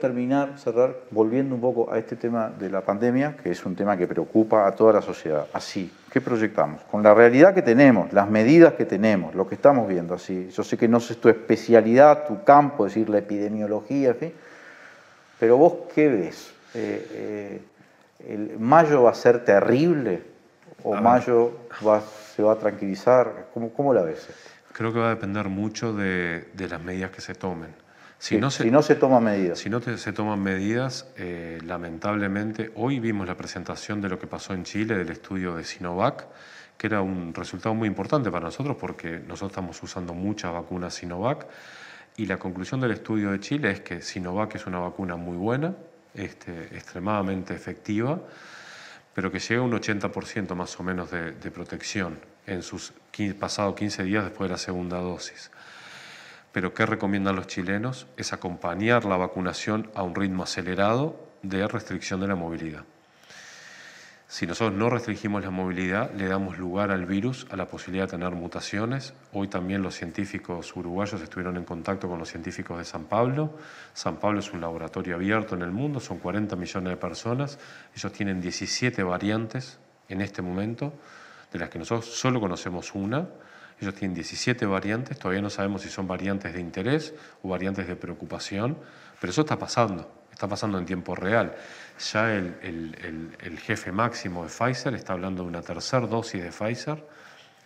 cerrar, volviendo un poco a este tema de la pandemia, que es un tema que preocupa a toda la sociedad. Así, ¿qué proyectamos? Con la realidad que tenemos, las medidas que tenemos, lo que estamos viendo, así. Yo sé que no es tu especialidad, tu campo, es decir, la epidemiología, en fin, pero vos, ¿qué ves? ¿El mayo va a ser terrible o mayo se va a tranquilizar? ¿Cómo la ves? Creo que va a depender mucho de las medidas que se tomen. Si no se toman medidas. Si no se toman medidas, lamentablemente, hoy vimos la presentación de lo que pasó en Chile, del estudio de Sinovac, que era un resultado muy importante para nosotros porque nosotros estamos usando muchas vacunas Sinovac, y la conclusión del estudio de Chile es que Sinovac es una vacuna muy buena, extremadamente efectiva, pero que llega a un 80% más o menos de protección en sus pasados 15 días después de la segunda dosis. Pero ¿qué recomiendan los chilenos? Es acompañar la vacunación a un ritmo acelerado de restricción de la movilidad. Si nosotros no restringimos la movilidad, le damos lugar al virus, a la posibilidad de tener mutaciones. Hoy también los científicos uruguayos estuvieron en contacto con los científicos de San Pablo. San Pablo es un laboratorio abierto en el mundo, son 40 millones de personas. Ellos tienen 17 variantes en este momento, de las que nosotros solo conocemos una. Ellos tienen 17 variantes, todavía no sabemos si son variantes de interés o variantes de preocupación, pero eso está pasando en tiempo real. Ya el jefe máximo de Pfizer está hablando de una tercera dosis de Pfizer,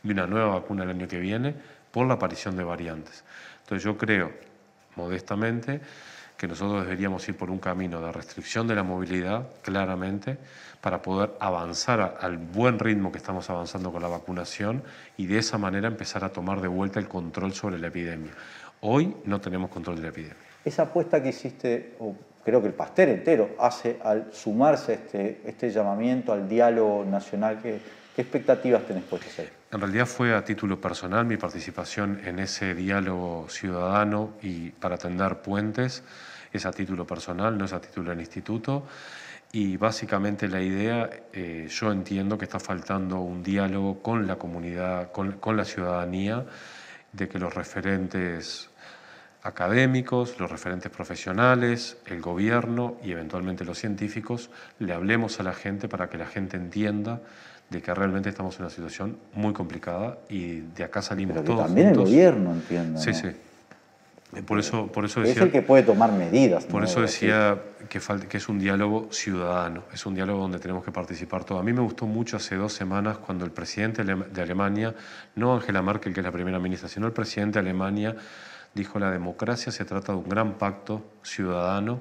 de una nueva vacuna el año que viene, por la aparición de variantes. Entonces yo creo, modestamente, que nosotros deberíamos ir por un camino de restricción de la movilidad, claramente, para poder avanzar al buen ritmo que estamos avanzando con la vacunación y de esa manera empezar a tomar de vuelta el control sobre la epidemia. Hoy no tenemos control de la epidemia. Esa apuesta que hiciste, o creo que el Pasteur entero hace al sumarse este llamamiento al diálogo nacional, ¿qué expectativas tenés puestas ahí? En realidad fue a título personal mi participación en ese diálogo ciudadano y para tender puentes. Es a título personal, no es a título del instituto. Y básicamente la idea, yo entiendo que está faltando un diálogo con la comunidad, con la ciudadanía, de que los referentes académicos, los referentes profesionales, el gobierno y eventualmente los científicos, le hablemos a la gente para que la gente entienda de que realmente estamos en una situación muy complicada y de acá salimos pero todos también juntos. El gobierno entienda, sí, ¿no? Sí. Por eso decía, es el que puede tomar medidas. Por eso decía que es un diálogo ciudadano, es un diálogo donde tenemos que participar todos. A mí me gustó mucho hace 2 semanas cuando el presidente de Alemania, no Angela Merkel, que es la primera ministra, sino el presidente de Alemania dijo: la democracia se trata de un gran pacto ciudadano.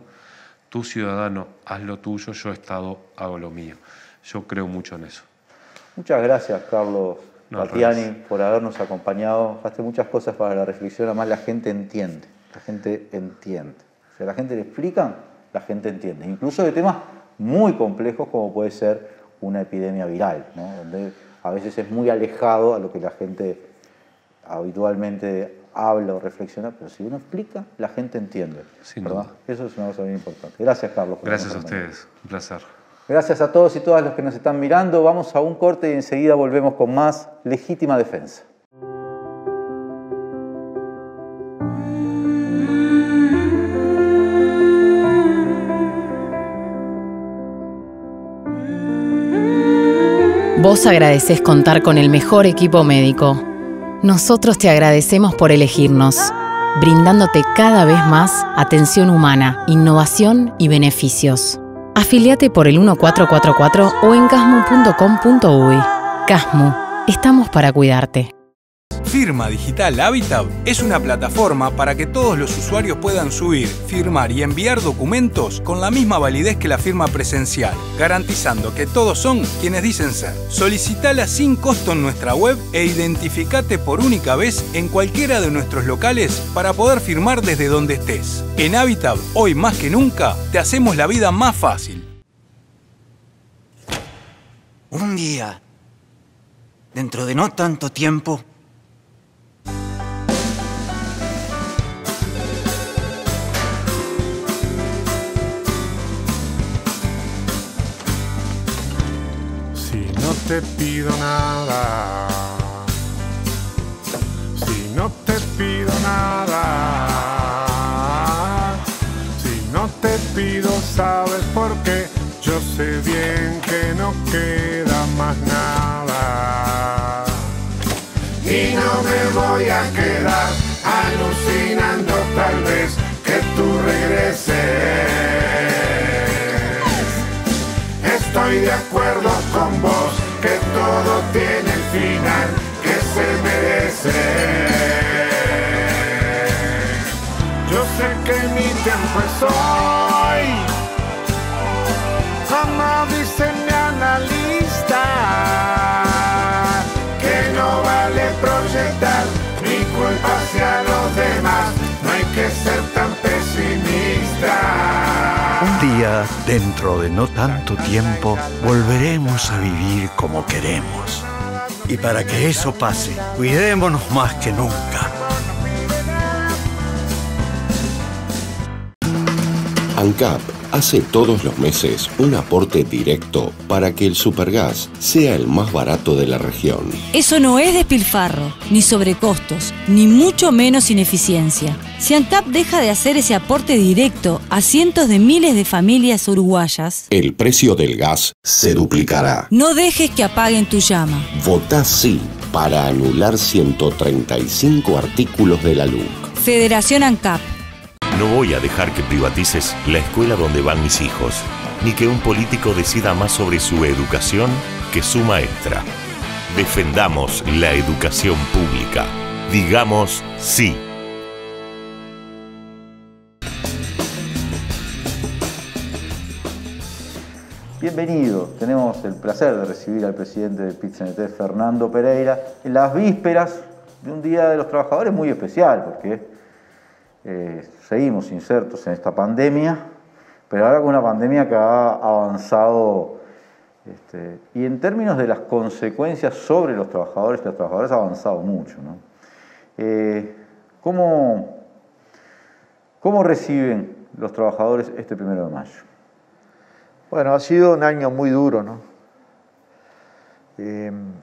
Tú, ciudadano, haz lo tuyo, yo, Estado, hago lo mío. Yo creo mucho en eso. Muchas gracias, Carlos Battiani, por habernos acompañado. Hace muchas cosas para la reflexión, además la gente entiende. La gente entiende. Si a la gente le explican, la gente entiende. Incluso de temas muy complejos como puede ser una epidemia viral, ¿no? Donde a veces es muy alejado a lo que la gente habitualmente habla o reflexiona, pero si uno explica, la gente entiende. Sin ¿verdad? duda. Eso es una cosa bien importante. Gracias, Carlos. Gracias a ustedes. Un placer. Gracias a todos y todas los que nos están mirando. Vamos a un corte y enseguida volvemos con más Legítima Defensa. Vos agradecés contar con el mejor equipo médico. Nosotros te agradecemos por elegirnos, brindándote cada vez más atención humana, innovación y beneficios. Afiliate por el 1444 o en casmu.com.uy. Casmu, estamos para cuidarte. Firma Digital Habitat es una plataforma para que todos los usuarios puedan subir, firmar y enviar documentos con la misma validez que la firma presencial, garantizando que todos son quienes dicen ser. Solicitala sin costo en nuestra web e identificate por única vez en cualquiera de nuestros locales para poder firmar desde donde estés. En Habitat, hoy más que nunca, te hacemos la vida más fácil. Un día, dentro de no tanto tiempo, no te pido nada, si no te pido nada. Si no te pido, ¿sabes por qué? Yo sé bien que no queda más nada. Y no me voy a quedar alucinando tal vez que tú regreses. Estoy de acuerdo con vos que todo tiene el final que se merece. Yo sé que mi tiempo es hoy, como dice mi analista, que no vale proyectar mi culpa hacia los demás, no hay que ser tan pesimista. Un día, dentro de no tanto tiempo, volveremos a vivir como queremos. Y para que eso pase, cuidémonos más que nunca. ANCAP hace todos los meses un aporte directo para que el supergas sea el más barato de la región. Eso no es despilfarro, ni sobrecostos, ni mucho menos ineficiencia. Si ANCAP deja de hacer ese aporte directo a cientos de miles de familias uruguayas, el precio del gas se duplicará. no dejes que apaguen tu llama. Votá sí para anular 135 artículos de la LUC. Federación ANCAP. No voy a dejar que privatices la escuela donde van mis hijos, ni que un político decida más sobre su educación que su maestra. Defendamos la educación pública. Digamos sí. Bienvenido. Tenemos el placer de recibir al presidente del PIT-CNT, Fernando Pereira, en las vísperas de un Día de los Trabajadores muy especial, porque seguimos insertos en esta pandemia, pero ahora con una pandemia que ha avanzado, y en términos de las consecuencias sobre los trabajadores, ha avanzado mucho, ¿no? ¿Cómo reciben los trabajadores este 1 de mayo? Bueno, ha sido un año muy duro, ¿no?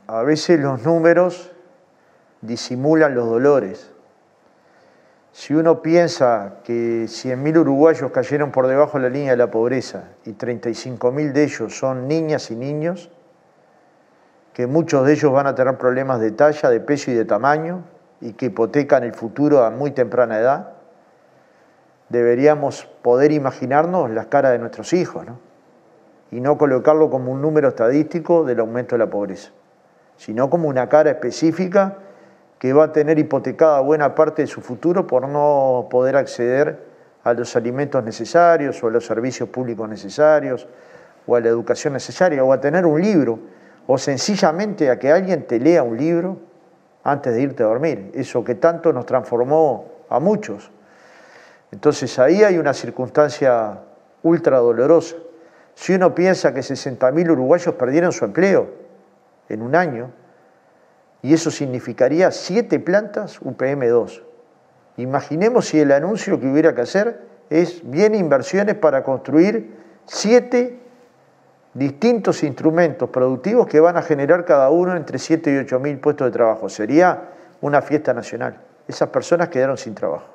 A veces los números disimulan los dolores. Si uno piensa que 100.000 uruguayos cayeron por debajo de la línea de la pobreza y 35.000 de ellos son niñas y niños, que muchos de ellos van a tener problemas de talla, de peso y de tamaño y que hipotecan el futuro a muy temprana edad, deberíamos poder imaginarnos las caras de nuestros hijos, ¿no? Y no colocarlo como un número estadístico del aumento de la pobreza, sino como una cara específica que va a tener hipotecada buena parte de su futuro por no poder acceder a los alimentos necesarios o a los servicios públicos necesarios o a la educación necesaria o a tener un libro o sencillamente a que alguien te lea un libro antes de irte a dormir, eso que tanto nos transformó a muchos. Entonces ahí hay una circunstancia ultra dolorosa. Si uno piensa que 60.000 uruguayos perdieron su empleo en un año, y eso significaría 7 plantas UPM2. Imaginemos si el anuncio que hubiera que hacer es bien inversiones para construir 7 distintos instrumentos productivos que van a generar cada uno entre 7 y 8.000 puestos de trabajo. Sería una fiesta nacional. Esas personas quedaron sin trabajo.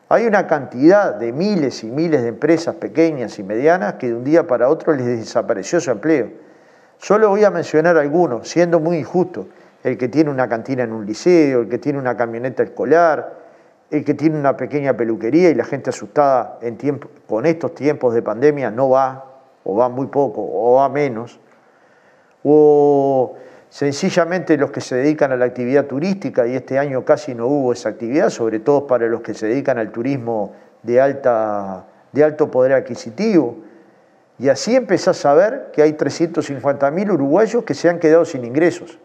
Hay una cantidad de miles y miles de empresas pequeñas y medianas que de un día para otro les desapareció su empleo. Solo voy a mencionar algunos, siendo muy injusto. El que tiene una cantina en un liceo, el que tiene una camioneta escolar, el que tiene una pequeña peluquería y la gente asustada con estos tiempos de pandemia no va, o va muy poco, o va menos. O sencillamente los que se dedican a la actividad turística, y este año casi no hubo esa actividad, sobre todo para los que se dedican al turismo de alto poder adquisitivo. Y así empezás a ver que hay 350.000 uruguayos que se han quedado sin ingresos.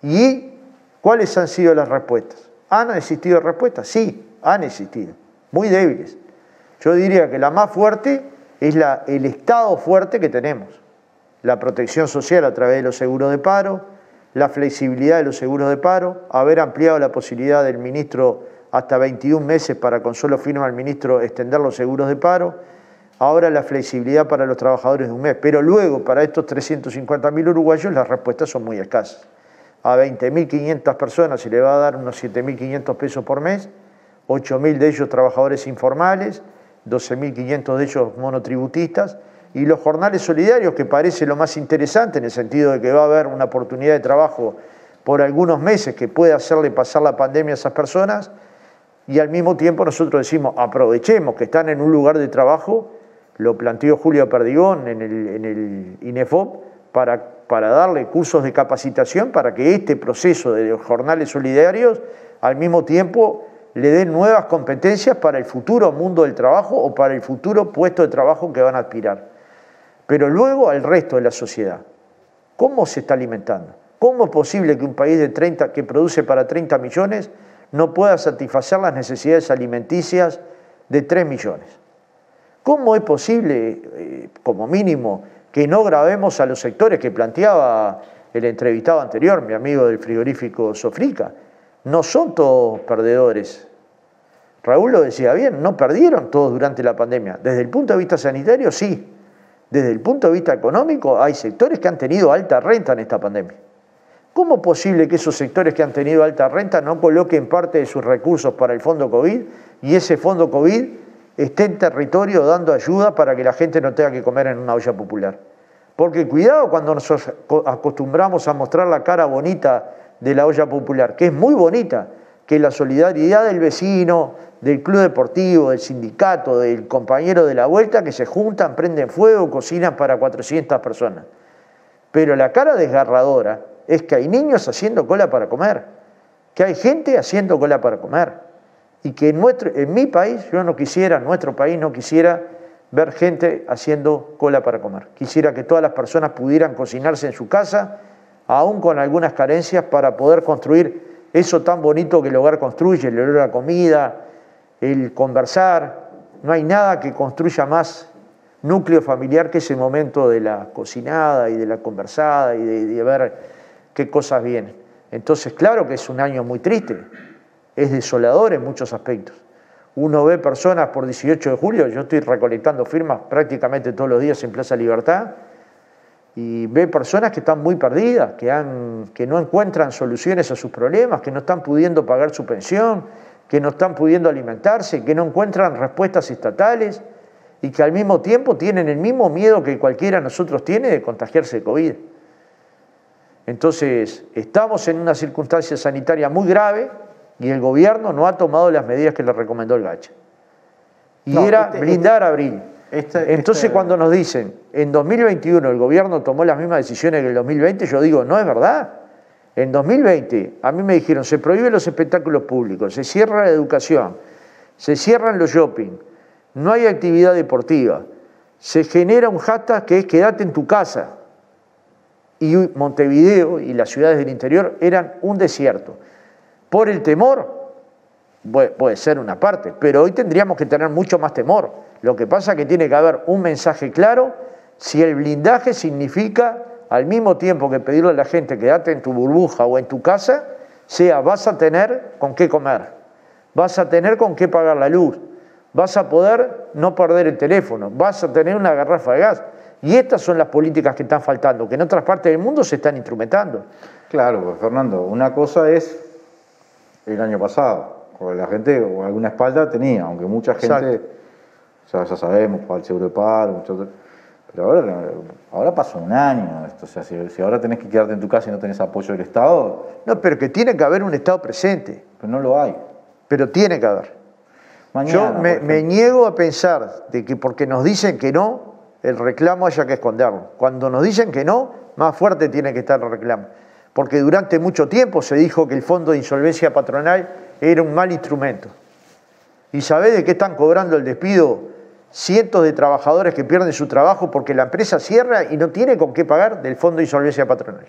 ¿Y cuáles han sido las respuestas? ¿Han existido respuestas? Sí, han existido, muy débiles. Yo diría que la más fuerte es el Estado fuerte que tenemos. La protección social a través de los seguros de paro, la flexibilidad de los seguros de paro, haber ampliado la posibilidad del ministro hasta 21 meses para con solo firma del ministro extender los seguros de paro, ahora la flexibilidad para los trabajadores de un mes, pero luego para estos 350.000 uruguayos las respuestas son muy escasas. a 20.500 personas se le va a dar unos 7.500 pesos por mes, 8.000 de ellos trabajadores informales, 12.500 de ellos monotributistas, y los jornales solidarios, que parece lo más interesante en el sentido de que va a haber una oportunidad de trabajo por algunos meses que puede hacerle pasar la pandemia a esas personas, y al mismo tiempo nosotros decimos, aprovechemos que están en un lugar de trabajo, lo planteó Julio Perdigón en el INEFOP, para darle cursos de capacitación para que este proceso de los jornales solidarios al mismo tiempo le den nuevas competencias para el futuro mundo del trabajo o para el futuro puesto de trabajo que van a aspirar. Pero luego al resto de la sociedad, ¿cómo se está alimentando? ¿Cómo es posible que un país que produce para 30 millones no pueda satisfacer las necesidades alimenticias de 3 millones? ¿Cómo es posible, como mínimo, que no grabemos a los sectores que planteaba el entrevistado anterior, mi amigo del frigorífico Sofrica? No son todos perdedores. Raúl lo decía bien, no perdieron todos durante la pandemia. Desde el punto de vista sanitario, sí. Desde el punto de vista económico, hay sectores que han tenido alta renta en esta pandemia. ¿Cómo es posible que esos sectores que han tenido alta renta no coloquen parte de sus recursos para el fondo COVID y ese fondo COVID esté en territorio dando ayuda para que la gente no tenga que comer en una olla popular? Porque cuidado cuando nos acostumbramos a mostrar la cara bonita de la olla popular, que es muy bonita, que la solidaridad del vecino, del club deportivo, del sindicato, del compañero de la vuelta, que se juntan, prenden fuego, cocinan para 400 personas. Pero la cara desgarradora es que hay niños haciendo cola para comer, que hay gente haciendo cola para comer, y que en mi país, nuestro país no quisiera ver gente haciendo cola para comer. Quisiera que todas las personas pudieran cocinarse en su casa, aún con algunas carencias, para poder construir eso tan bonito que el hogar construye, el olor a comida, el conversar. No hay nada que construya más núcleo familiar que ese momento de la cocinada y de la conversada y de ver qué cosas vienen. Entonces, claro que es un año muy triste, es desolador en muchos aspectos. Uno ve personas por 18 de julio, yo estoy recolectando firmas prácticamente todos los días en Plaza Libertad, y ve personas que están muy perdidas, que no encuentran soluciones a sus problemas, que no están pudiendo pagar su pensión, que no están pudiendo alimentarse, que no encuentran respuestas estatales y que al mismo tiempo tienen el mismo miedo que cualquiera de nosotros tiene de contagiarse de COVID. Entonces, estamos en una circunstancia sanitaria muy grave y el gobierno no ha tomado las medidas que le recomendó el Gacha. Y blindar abril. Entonces, cuando nos dicen, en 2021 el gobierno tomó las mismas decisiones que en el 2020, yo digo, no es verdad. En 2020, a mí me dijeron, se prohíben los espectáculos públicos, se cierra la educación, se cierran los shopping, no hay actividad deportiva, se genera un hashtag que es quédate en tu casa. Y Montevideo y las ciudades del interior eran un desierto. Por el temor, puede ser una parte, pero hoy tendríamos que tener mucho más temor. Lo que pasa es que tiene que haber un mensaje claro si el blindaje significa, al mismo tiempo que pedirle a la gente quédate en tu burbuja o en tu casa, vas a tener con qué comer, vas a tener con qué pagar la luz, vas a poder no perder el teléfono, vas a tener una garrafa de gas. Y estas son las políticas que están faltando, que en otras partes del mundo se están instrumentando. Claro, pues Fernando, una cosa es el año pasado, porque la gente o alguna espalda tenía, aunque mucha gente, ya sabemos, para el seguro de paro, pero ahora pasó un año esto, o sea, si ahora tenés que quedarte en tu casa y no tenés apoyo del Estado... No, pero que tiene que haber un Estado presente. Pero no lo hay. Pero tiene que haber. Mañana, yo me niego a pensar de que porque nos dicen que no, el reclamo haya que esconderlo. Cuando nos dicen que no, más fuerte tiene que estar el reclamo. Porque durante mucho tiempo se dijo que el Fondo de Insolvencia Patronal era un mal instrumento. ¿Y sabés de qué están cobrando el despido cientos de trabajadores que pierden su trabajo porque la empresa cierra y no tiene con qué pagar del Fondo de Insolvencia Patronal?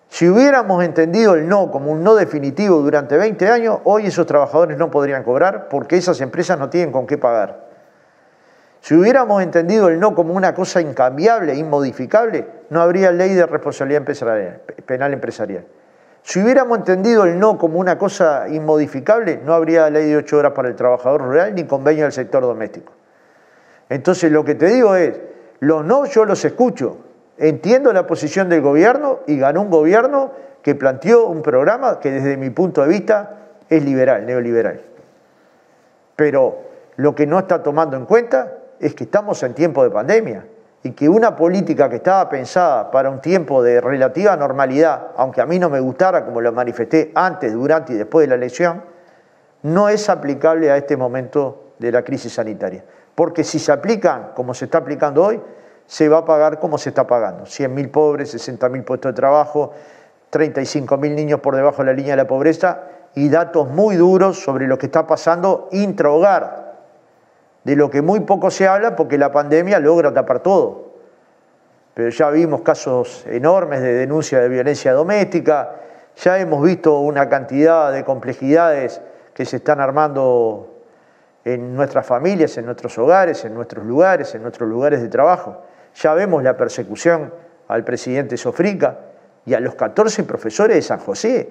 Si hubiéramos entendido el no como un no definitivo durante 20 años, hoy esos trabajadores no podrían cobrar porque esas empresas no tienen con qué pagar. Si hubiéramos entendido el no como una cosa incambiable, inmodificable, no habría ley de responsabilidad penal empresarial. Si hubiéramos entendido el no como una cosa inmodificable, no habría ley de 8 horas para el trabajador rural ni convenio del sector doméstico. Entonces lo que te digo es, los no yo los escucho, entiendo la posición del gobierno y ganó un gobierno que planteó un programa que desde mi punto de vista es liberal, neoliberal. Pero lo que no está tomando en cuenta es que estamos en tiempo de pandemia y que una política que estaba pensada para un tiempo de relativa normalidad, aunque a mí no me gustara, como lo manifesté antes, durante y después de la elección, no es aplicable a este momento de la crisis sanitaria. Porque si se aplican como se está aplicando hoy, se va a pagar como se está pagando. 100.000 pobres, 60.000 puestos de trabajo, 35.000 niños por debajo de la línea de la pobreza y datos muy duros sobre lo que está pasando intrahogar, de lo que muy poco se habla porque la pandemia logra tapar todo. Pero ya vimos casos enormes de denuncia de violencia doméstica, ya hemos visto una cantidad de complejidades que se están armando en nuestras familias, en nuestros hogares, en nuestros lugares de trabajo. Ya vemos la persecución al presidente Sofrica y a los 14 profesores de San José.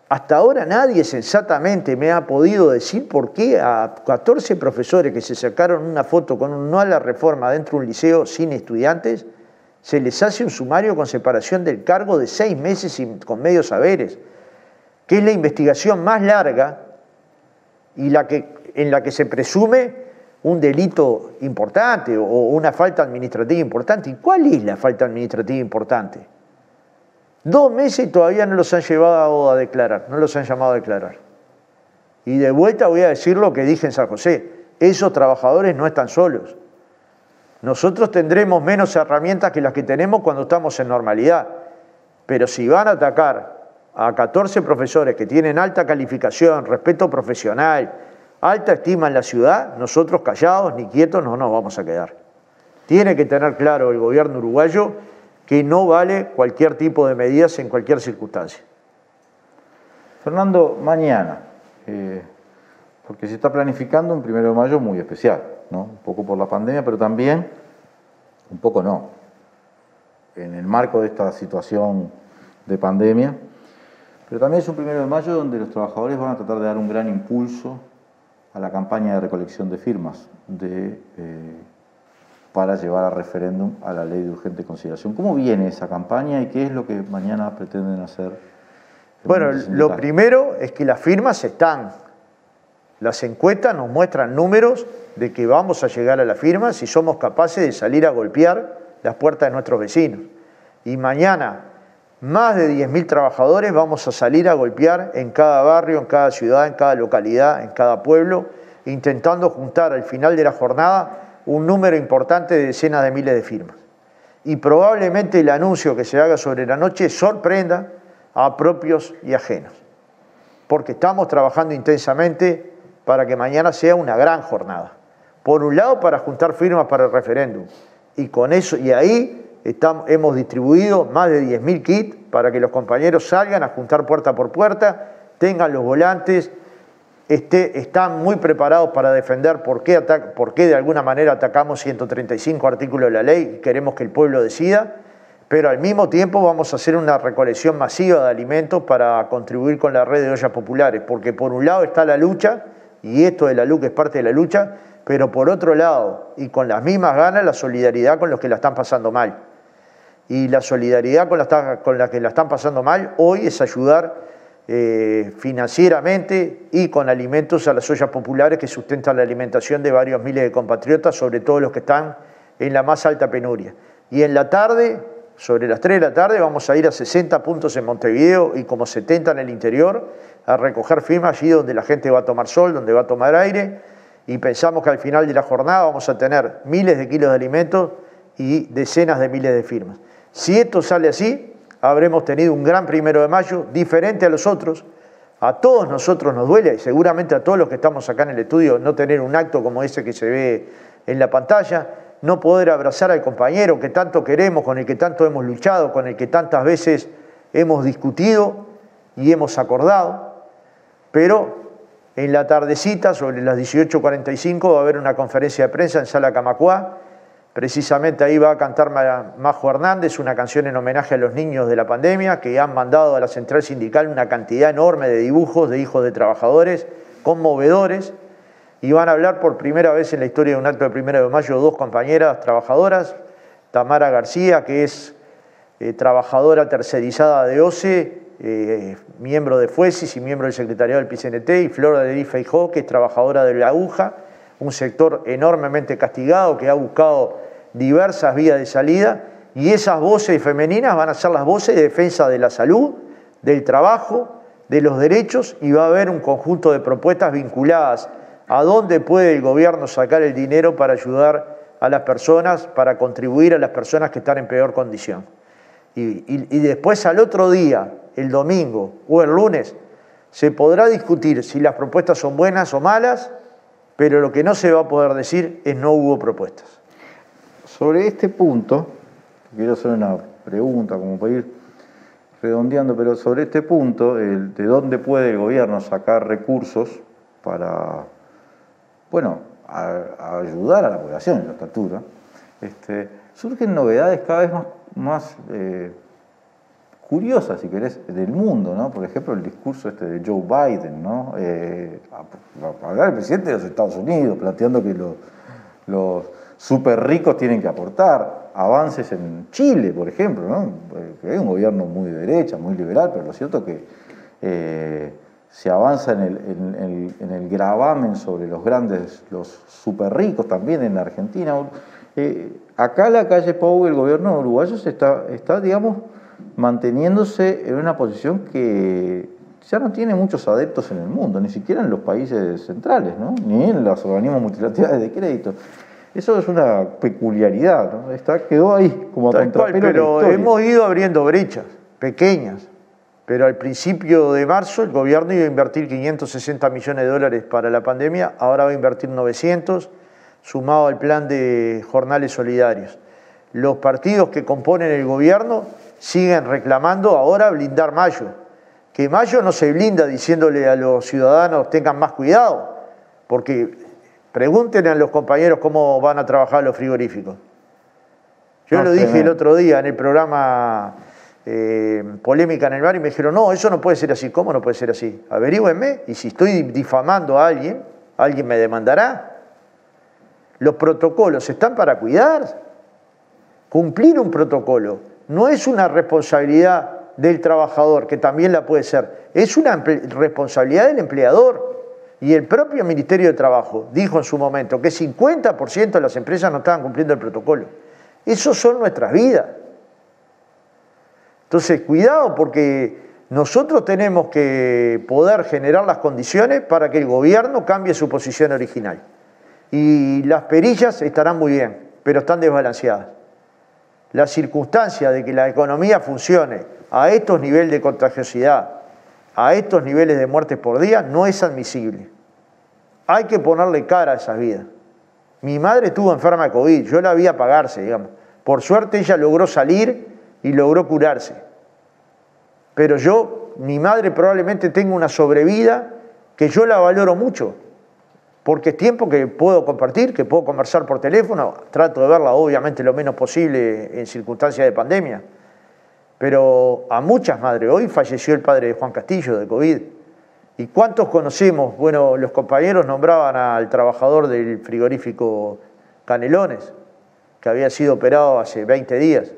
Hasta ahora nadie sensatamente me ha podido decir por qué a 14 profesores que se sacaron una foto con un no a la reforma dentro de un liceo sin estudiantes, se les hace un sumario con separación del cargo de 6 meses y con medios saberes, que es la investigación más larga y en la que se presume un delito importante o una falta administrativa importante. ¿Y cuál es la falta administrativa importante? 2 meses y todavía no los han llevado a declarar, no los han llamado a declarar. Y de vuelta voy a decir lo que dije en San José, esos trabajadores no están solos. Nosotros tendremos menos herramientas que las que tenemos cuando estamos en normalidad, pero si van a atacar a 14 profesores que tienen alta calificación, respeto profesional, alta estima en la ciudad, nosotros callados ni quietos no nos vamos a quedar. Tiene que tener claro el gobierno uruguayo que no vale cualquier tipo de medidas en cualquier circunstancia. Fernando, mañana, porque se está planificando un 1 de mayo muy especial, ¿no? Un poco por la pandemia, pero también, un poco no, en el marco de esta situación de pandemia, pero también es un 1 de mayo donde los trabajadores van a tratar de dar un gran impulso a la campaña de recolección de firmas para llevar a referéndum a la ley de urgente consideración. ¿Cómo viene esa campaña y qué es lo que mañana pretenden hacer? Bueno, lo primero es que las firmas están. Las encuestas nos muestran números de que vamos a llegar a las firmas si somos capaces de salir a golpear las puertas de nuestros vecinos. Y mañana, más de 10.000 trabajadores vamos a salir a golpear en cada barrio, en cada ciudad, en cada localidad, en cada pueblo, intentando juntar al final de la jornada un número importante de decenas de miles de firmas. Y probablemente el anuncio que se haga sobre la noche sorprenda a propios y ajenos, porque estamos trabajando intensamente para que mañana sea una gran jornada. Por un lado, para juntar firmas para el referéndum, y con eso, y ahí hemos distribuido más de 10.000 kits para que los compañeros salgan a juntar puerta por puerta, tengan los volantes, están muy preparados para defender por qué de alguna manera atacamos 135 artículos de la ley y queremos que el pueblo decida, pero al mismo tiempo vamos a hacer una recolección masiva de alimentos para contribuir con la red de ollas populares, porque por un lado está la lucha, y esto de la LUC es parte de la lucha, pero por otro lado, y con las mismas ganas, la solidaridad con los que la están pasando mal. Y la solidaridad con la que la están pasando mal hoy es ayudar financieramente y con alimentos a las ollas populares que sustentan la alimentación de varios miles de compatriotas, sobre todo los que están en la más alta penuria. Y en la tarde, sobre las 3 de la tarde, vamos a ir a 60 puntos en Montevideo y como 70 en el interior, a recoger firmas allí donde la gente va a tomar sol, donde va a tomar aire, y pensamos que al final de la jornada vamos a tener miles de kilos de alimentos y decenas de miles de firmas. Si esto sale así, habremos tenido un gran 1 de mayo, diferente a los otros. A todos nosotros nos duele, y seguramente a todos los que estamos acá en el estudio, no tener un acto como ese que se ve en la pantalla, no poder abrazar al compañero que tanto queremos, con el que tanto hemos luchado, con el que tantas veces hemos discutido y hemos acordado. Pero en la tardecita, sobre las 18:45, va a haber una conferencia de prensa en Sala Camacuá. Precisamente ahí va a cantar Majo Hernández, una canción en homenaje a los niños de la pandemia, que han mandado a la central sindical una cantidad enorme de dibujos de hijos de trabajadores, conmovedores, y van a hablar por primera vez en la historia de un acto de 1 de mayo 2 compañeras trabajadoras, Tamara García, que es trabajadora tercerizada de OCE, miembro de FUESIS y miembro del secretariado del PCNT, y Flor de Feijó, que es trabajadora de la aguja, un sector enormemente castigado que ha buscado diversas vías de salida, y esas voces femeninas van a ser las voces de defensa de la salud, del trabajo, de los derechos, y va a haber un conjunto de propuestas vinculadas a dónde puede el gobierno sacar el dinero para ayudar a las personas, para contribuir a las personas que están en peor condición. Y después al otro día, el domingo o el lunes, se podrá discutir si las propuestas son buenas o malas, pero lo que no se va a poder decir es no hubo propuestas. Sobre este punto, quiero hacer una pregunta como para ir redondeando, pero sobre este punto, de dónde puede el gobierno sacar recursos para, bueno, a ayudar a la población en la estatura, surgen novedades cada vez más curiosas, si querés, del mundo, ¿no? Por ejemplo, el discurso de Joe Biden, ¿no? A hablar el presidente de los Estados Unidos, planteando que los súper ricos tienen que aportar, avances en Chile, por ejemplo, ¿no? Que hay un gobierno muy de derecha, muy liberal, pero lo cierto es que se avanza en el gravamen sobre los súper ricos también en la Argentina. Acá la calle Pou, el gobierno uruguayo está, digamos, manteniéndose en una posición que ya no tiene muchos adeptos en el mundo, ni siquiera en los países centrales, ¿no? Ni en los organismos multilaterales de crédito. Eso es una peculiaridad, ¿no? Quedó ahí como a contrapelo. Pero hemos ido abriendo brechas pequeñas. Pero al principio de marzo el gobierno iba a invertir 560 millones de dólares para la pandemia, ahora va a invertir 900, sumado al plan de jornales solidarios. Los partidos que componen el gobierno siguen reclamando ahora blindar mayo. Que mayo no se blinda diciéndole a los ciudadanos tengan más cuidado, porque pregúntenle a los compañeros cómo van a trabajar los frigoríficos. Yo lo dije el otro día en el programa Polémica en el Bar y me dijeron, no, eso no puede ser así. ¿Cómo no puede ser así? Averígüenme, y si estoy difamando a alguien, alguien me demandará. Los protocolos están para cuidar. Cumplir un protocolo no es una responsabilidad del trabajador, que también la puede ser, es una responsabilidad del empleador. Y el propio Ministerio de Trabajo dijo en su momento que 50% de las empresas no estaban cumpliendo el protocolo. Esos son nuestras vidas. Entonces, cuidado, porque nosotros tenemos que poder generar las condiciones para que el gobierno cambie su posición original. Y las perillas estarán muy bien, pero están desbalanceadas. La circunstancia de que la economía funcione a estos niveles de contagiosidad, a estos niveles de muertes por día, no es admisible. Hay que ponerle cara a esas vidas. Mi madre estuvo enferma de COVID, yo la vi apagarse, digamos. Por suerte ella logró salir y logró curarse. Pero mi madre probablemente tenga una sobrevida que yo la valoro mucho, porque es tiempo que puedo compartir, que puedo conversar por teléfono, trato de verla obviamente lo menos posible en circunstancias de pandemia. Pero a muchas madres, hoy falleció el padre de Juan Castillo de COVID. ¿Y cuántos conocemos? Bueno, los compañeros nombraban al trabajador del frigorífico Canelones, que había sido operado hace 20 días.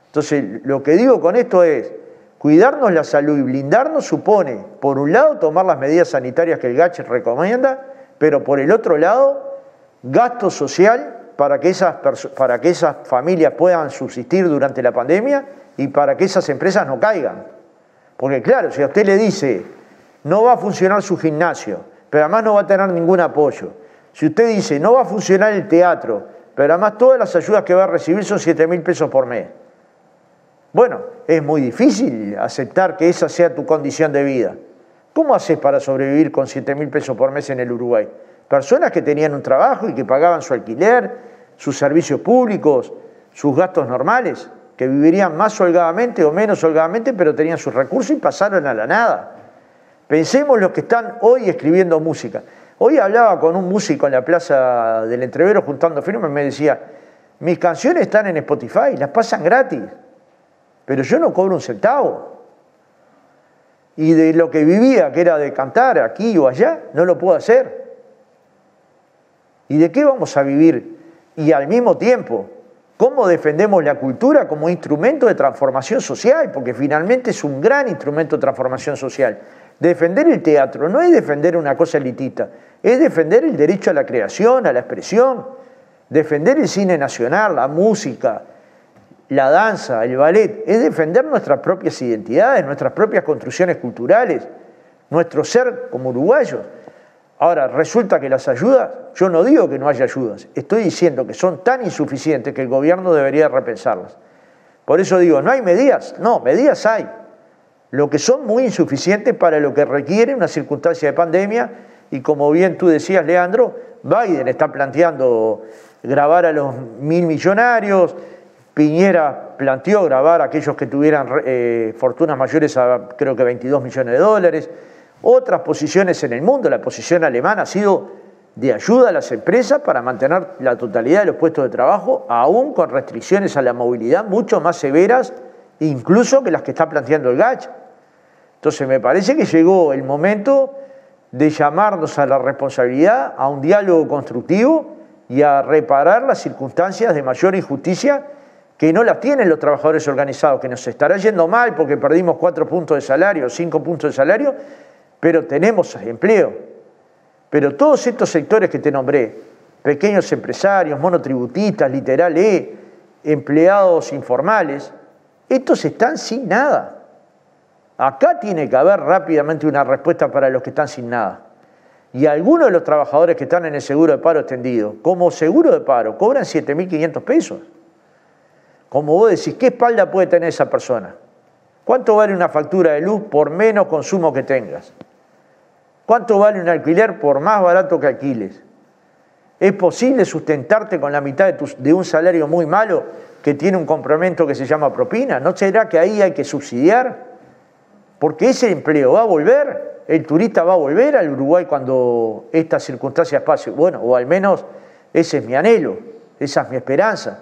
Entonces, lo que digo con esto es, cuidarnos la salud y blindarnos supone, por un lado, tomar las medidas sanitarias que el GACH recomienda, pero por el otro lado, gasto social para que esas familias puedan subsistir durante la pandemia y para que esas empresas no caigan. Porque claro, si a usted le dice, no va a funcionar su gimnasio, pero además no va a tener ningún apoyo. Si usted dice, no va a funcionar el teatro, pero además todas las ayudas que va a recibir son 7.000 pesos por mes. Bueno, es muy difícil aceptar que esa sea tu condición de vida. ¿Cómo haces para sobrevivir con 7.000 pesos por mes en el Uruguay? Personas que tenían un trabajo y que pagaban su alquiler, sus servicios públicos, sus gastos normales, que vivirían más holgadamente o menos holgadamente, pero tenían sus recursos y pasaron a la nada. Pensemos los que están hoy escribiendo música. Hoy hablaba con un músico en la Plaza del Entrevero juntando firmas y me decía, mis canciones están en Spotify, las pasan gratis, pero yo no cobro un centavo. Y de lo que vivía, que era de cantar aquí o allá, no lo puedo hacer. ¿Y de qué vamos a vivir? Y al mismo tiempo, cómo defendemos la cultura como instrumento de transformación social, porque finalmente es un gran instrumento de transformación social. Defender el teatro no es defender una cosa elitista, es defender el derecho a la creación, a la expresión, defender el cine nacional, la música, la danza, el ballet, es defender nuestras propias identidades, nuestras propias construcciones culturales, nuestro ser como uruguayos. Ahora, resulta que las ayudas, yo no digo que no haya ayudas, estoy diciendo que son tan insuficientes que el gobierno debería repensarlas. Por eso digo, ¿no hay medidas? No, medidas hay. Lo que son muy insuficientes para lo que requiere una circunstancia de pandemia, y como bien tú decías, Leandro, Biden está planteando grabar a los 1.000 millonarios, Piñera planteó grabar a aquellos que tuvieran fortunas mayores a creo que 22 millones de dólares. Otras posiciones en el mundo, la posición alemana ha sido de ayuda a las empresas para mantener la totalidad de los puestos de trabajo, aún con restricciones a la movilidad mucho más severas, incluso que las que está planteando el GACH. Entonces me parece que llegó el momento de llamarnos a la responsabilidad, a un diálogo constructivo y a reparar las circunstancias de mayor injusticia que no las tienen los trabajadores organizados, que nos estará yendo mal porque perdimos 4 puntos de salario, 5 puntos de salario, pero tenemos empleo. Pero todos estos sectores que te nombré, pequeños empresarios, monotributistas, literal E, empleados informales, estos están sin nada. Acá tiene que haber rápidamente una respuesta para los que están sin nada. Y algunos de los trabajadores que están en el seguro de paro extendido, como seguro de paro, cobran 7.500 pesos. Como vos decís, ¿qué espalda puede tener esa persona? ¿Cuánto vale una factura de luz por menos consumo que tengas? ¿Cuánto vale un alquiler por más barato que alquiles? ¿Es posible sustentarte con la mitad de un salario muy malo que tiene un complemento que se llama propina? ¿No será que ahí hay que subsidiar? Porque ese empleo va a volver, el turista va a volver al Uruguay cuando estas circunstancias pasen. Bueno, o al menos ese es mi anhelo, esa es mi esperanza,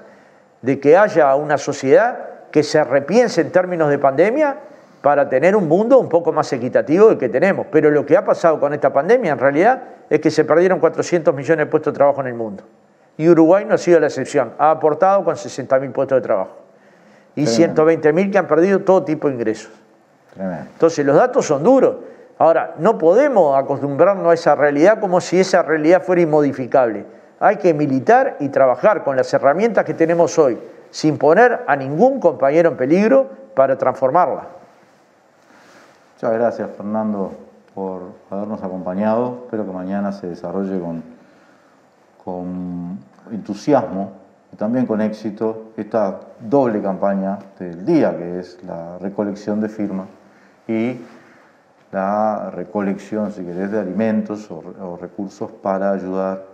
de que haya una sociedad que se repiense en términos de pandemia para tener un mundo un poco más equitativo del que tenemos. Pero lo que ha pasado con esta pandemia en realidad es que se perdieron 400 millones de puestos de trabajo en el mundo. Y Uruguay no ha sido la excepción, ha aportado con 60.000 puestos de trabajo. Y 120.000 que han perdido todo tipo de ingresos. Tremendo. Entonces los datos son duros. Ahora, no podemos acostumbrarnos a esa realidad como si esa realidad fuera inmodificable. Hay que militar y trabajar con las herramientas que tenemos hoy, sin poner a ningún compañero en peligro para transformarla. Muchas gracias, Fernando, por habernos acompañado. Espero que mañana se desarrolle con entusiasmo y también con éxito esta doble campaña del día, que es la recolección de firmas y la recolección, si querés, de alimentos o recursos para ayudar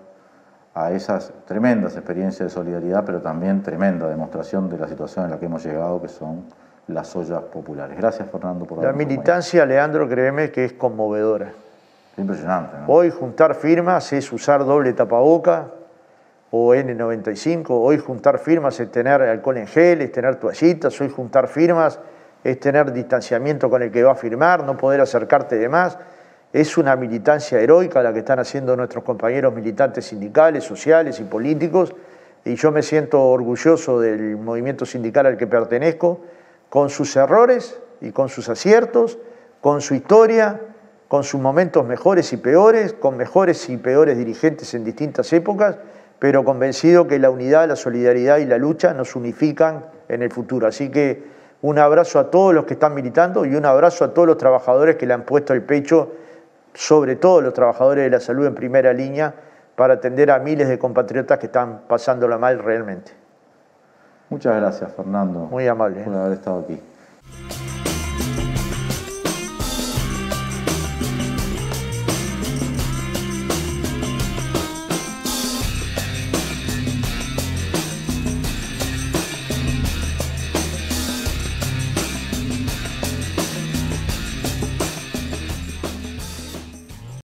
a esas tremendas experiencias de solidaridad, pero también tremenda demostración de la situación en la que hemos llegado, que son las ollas populares. Gracias, Fernando, por habernos acompañado. La militancia, Leandro, créeme que es conmovedora. Es impresionante, ¿no? Hoy juntar firmas es usar doble tapaboca o N95. Hoy juntar firmas es tener alcohol en gel, es tener toallitas. Hoy juntar firmas es tener distanciamiento con el que va a firmar, no poder acercarte de más. Es una militancia heroica la que están haciendo nuestros compañeros militantes sindicales, sociales y políticos, y yo me siento orgulloso del movimiento sindical al que pertenezco, con sus errores y con sus aciertos, con su historia, con sus momentos mejores y peores, con mejores y peores dirigentes en distintas épocas, pero convencido que la unidad, la solidaridad y la lucha nos unifican en el futuro. Así que un abrazo a todos los que están militando y un abrazo a todos los trabajadores que le han puesto el pecho, sobre todo los trabajadores de la salud en primera línea, para atender a miles de compatriotas que están pasándola mal realmente. Muchas gracias, Fernando. Muy amable. Por haber estado aquí.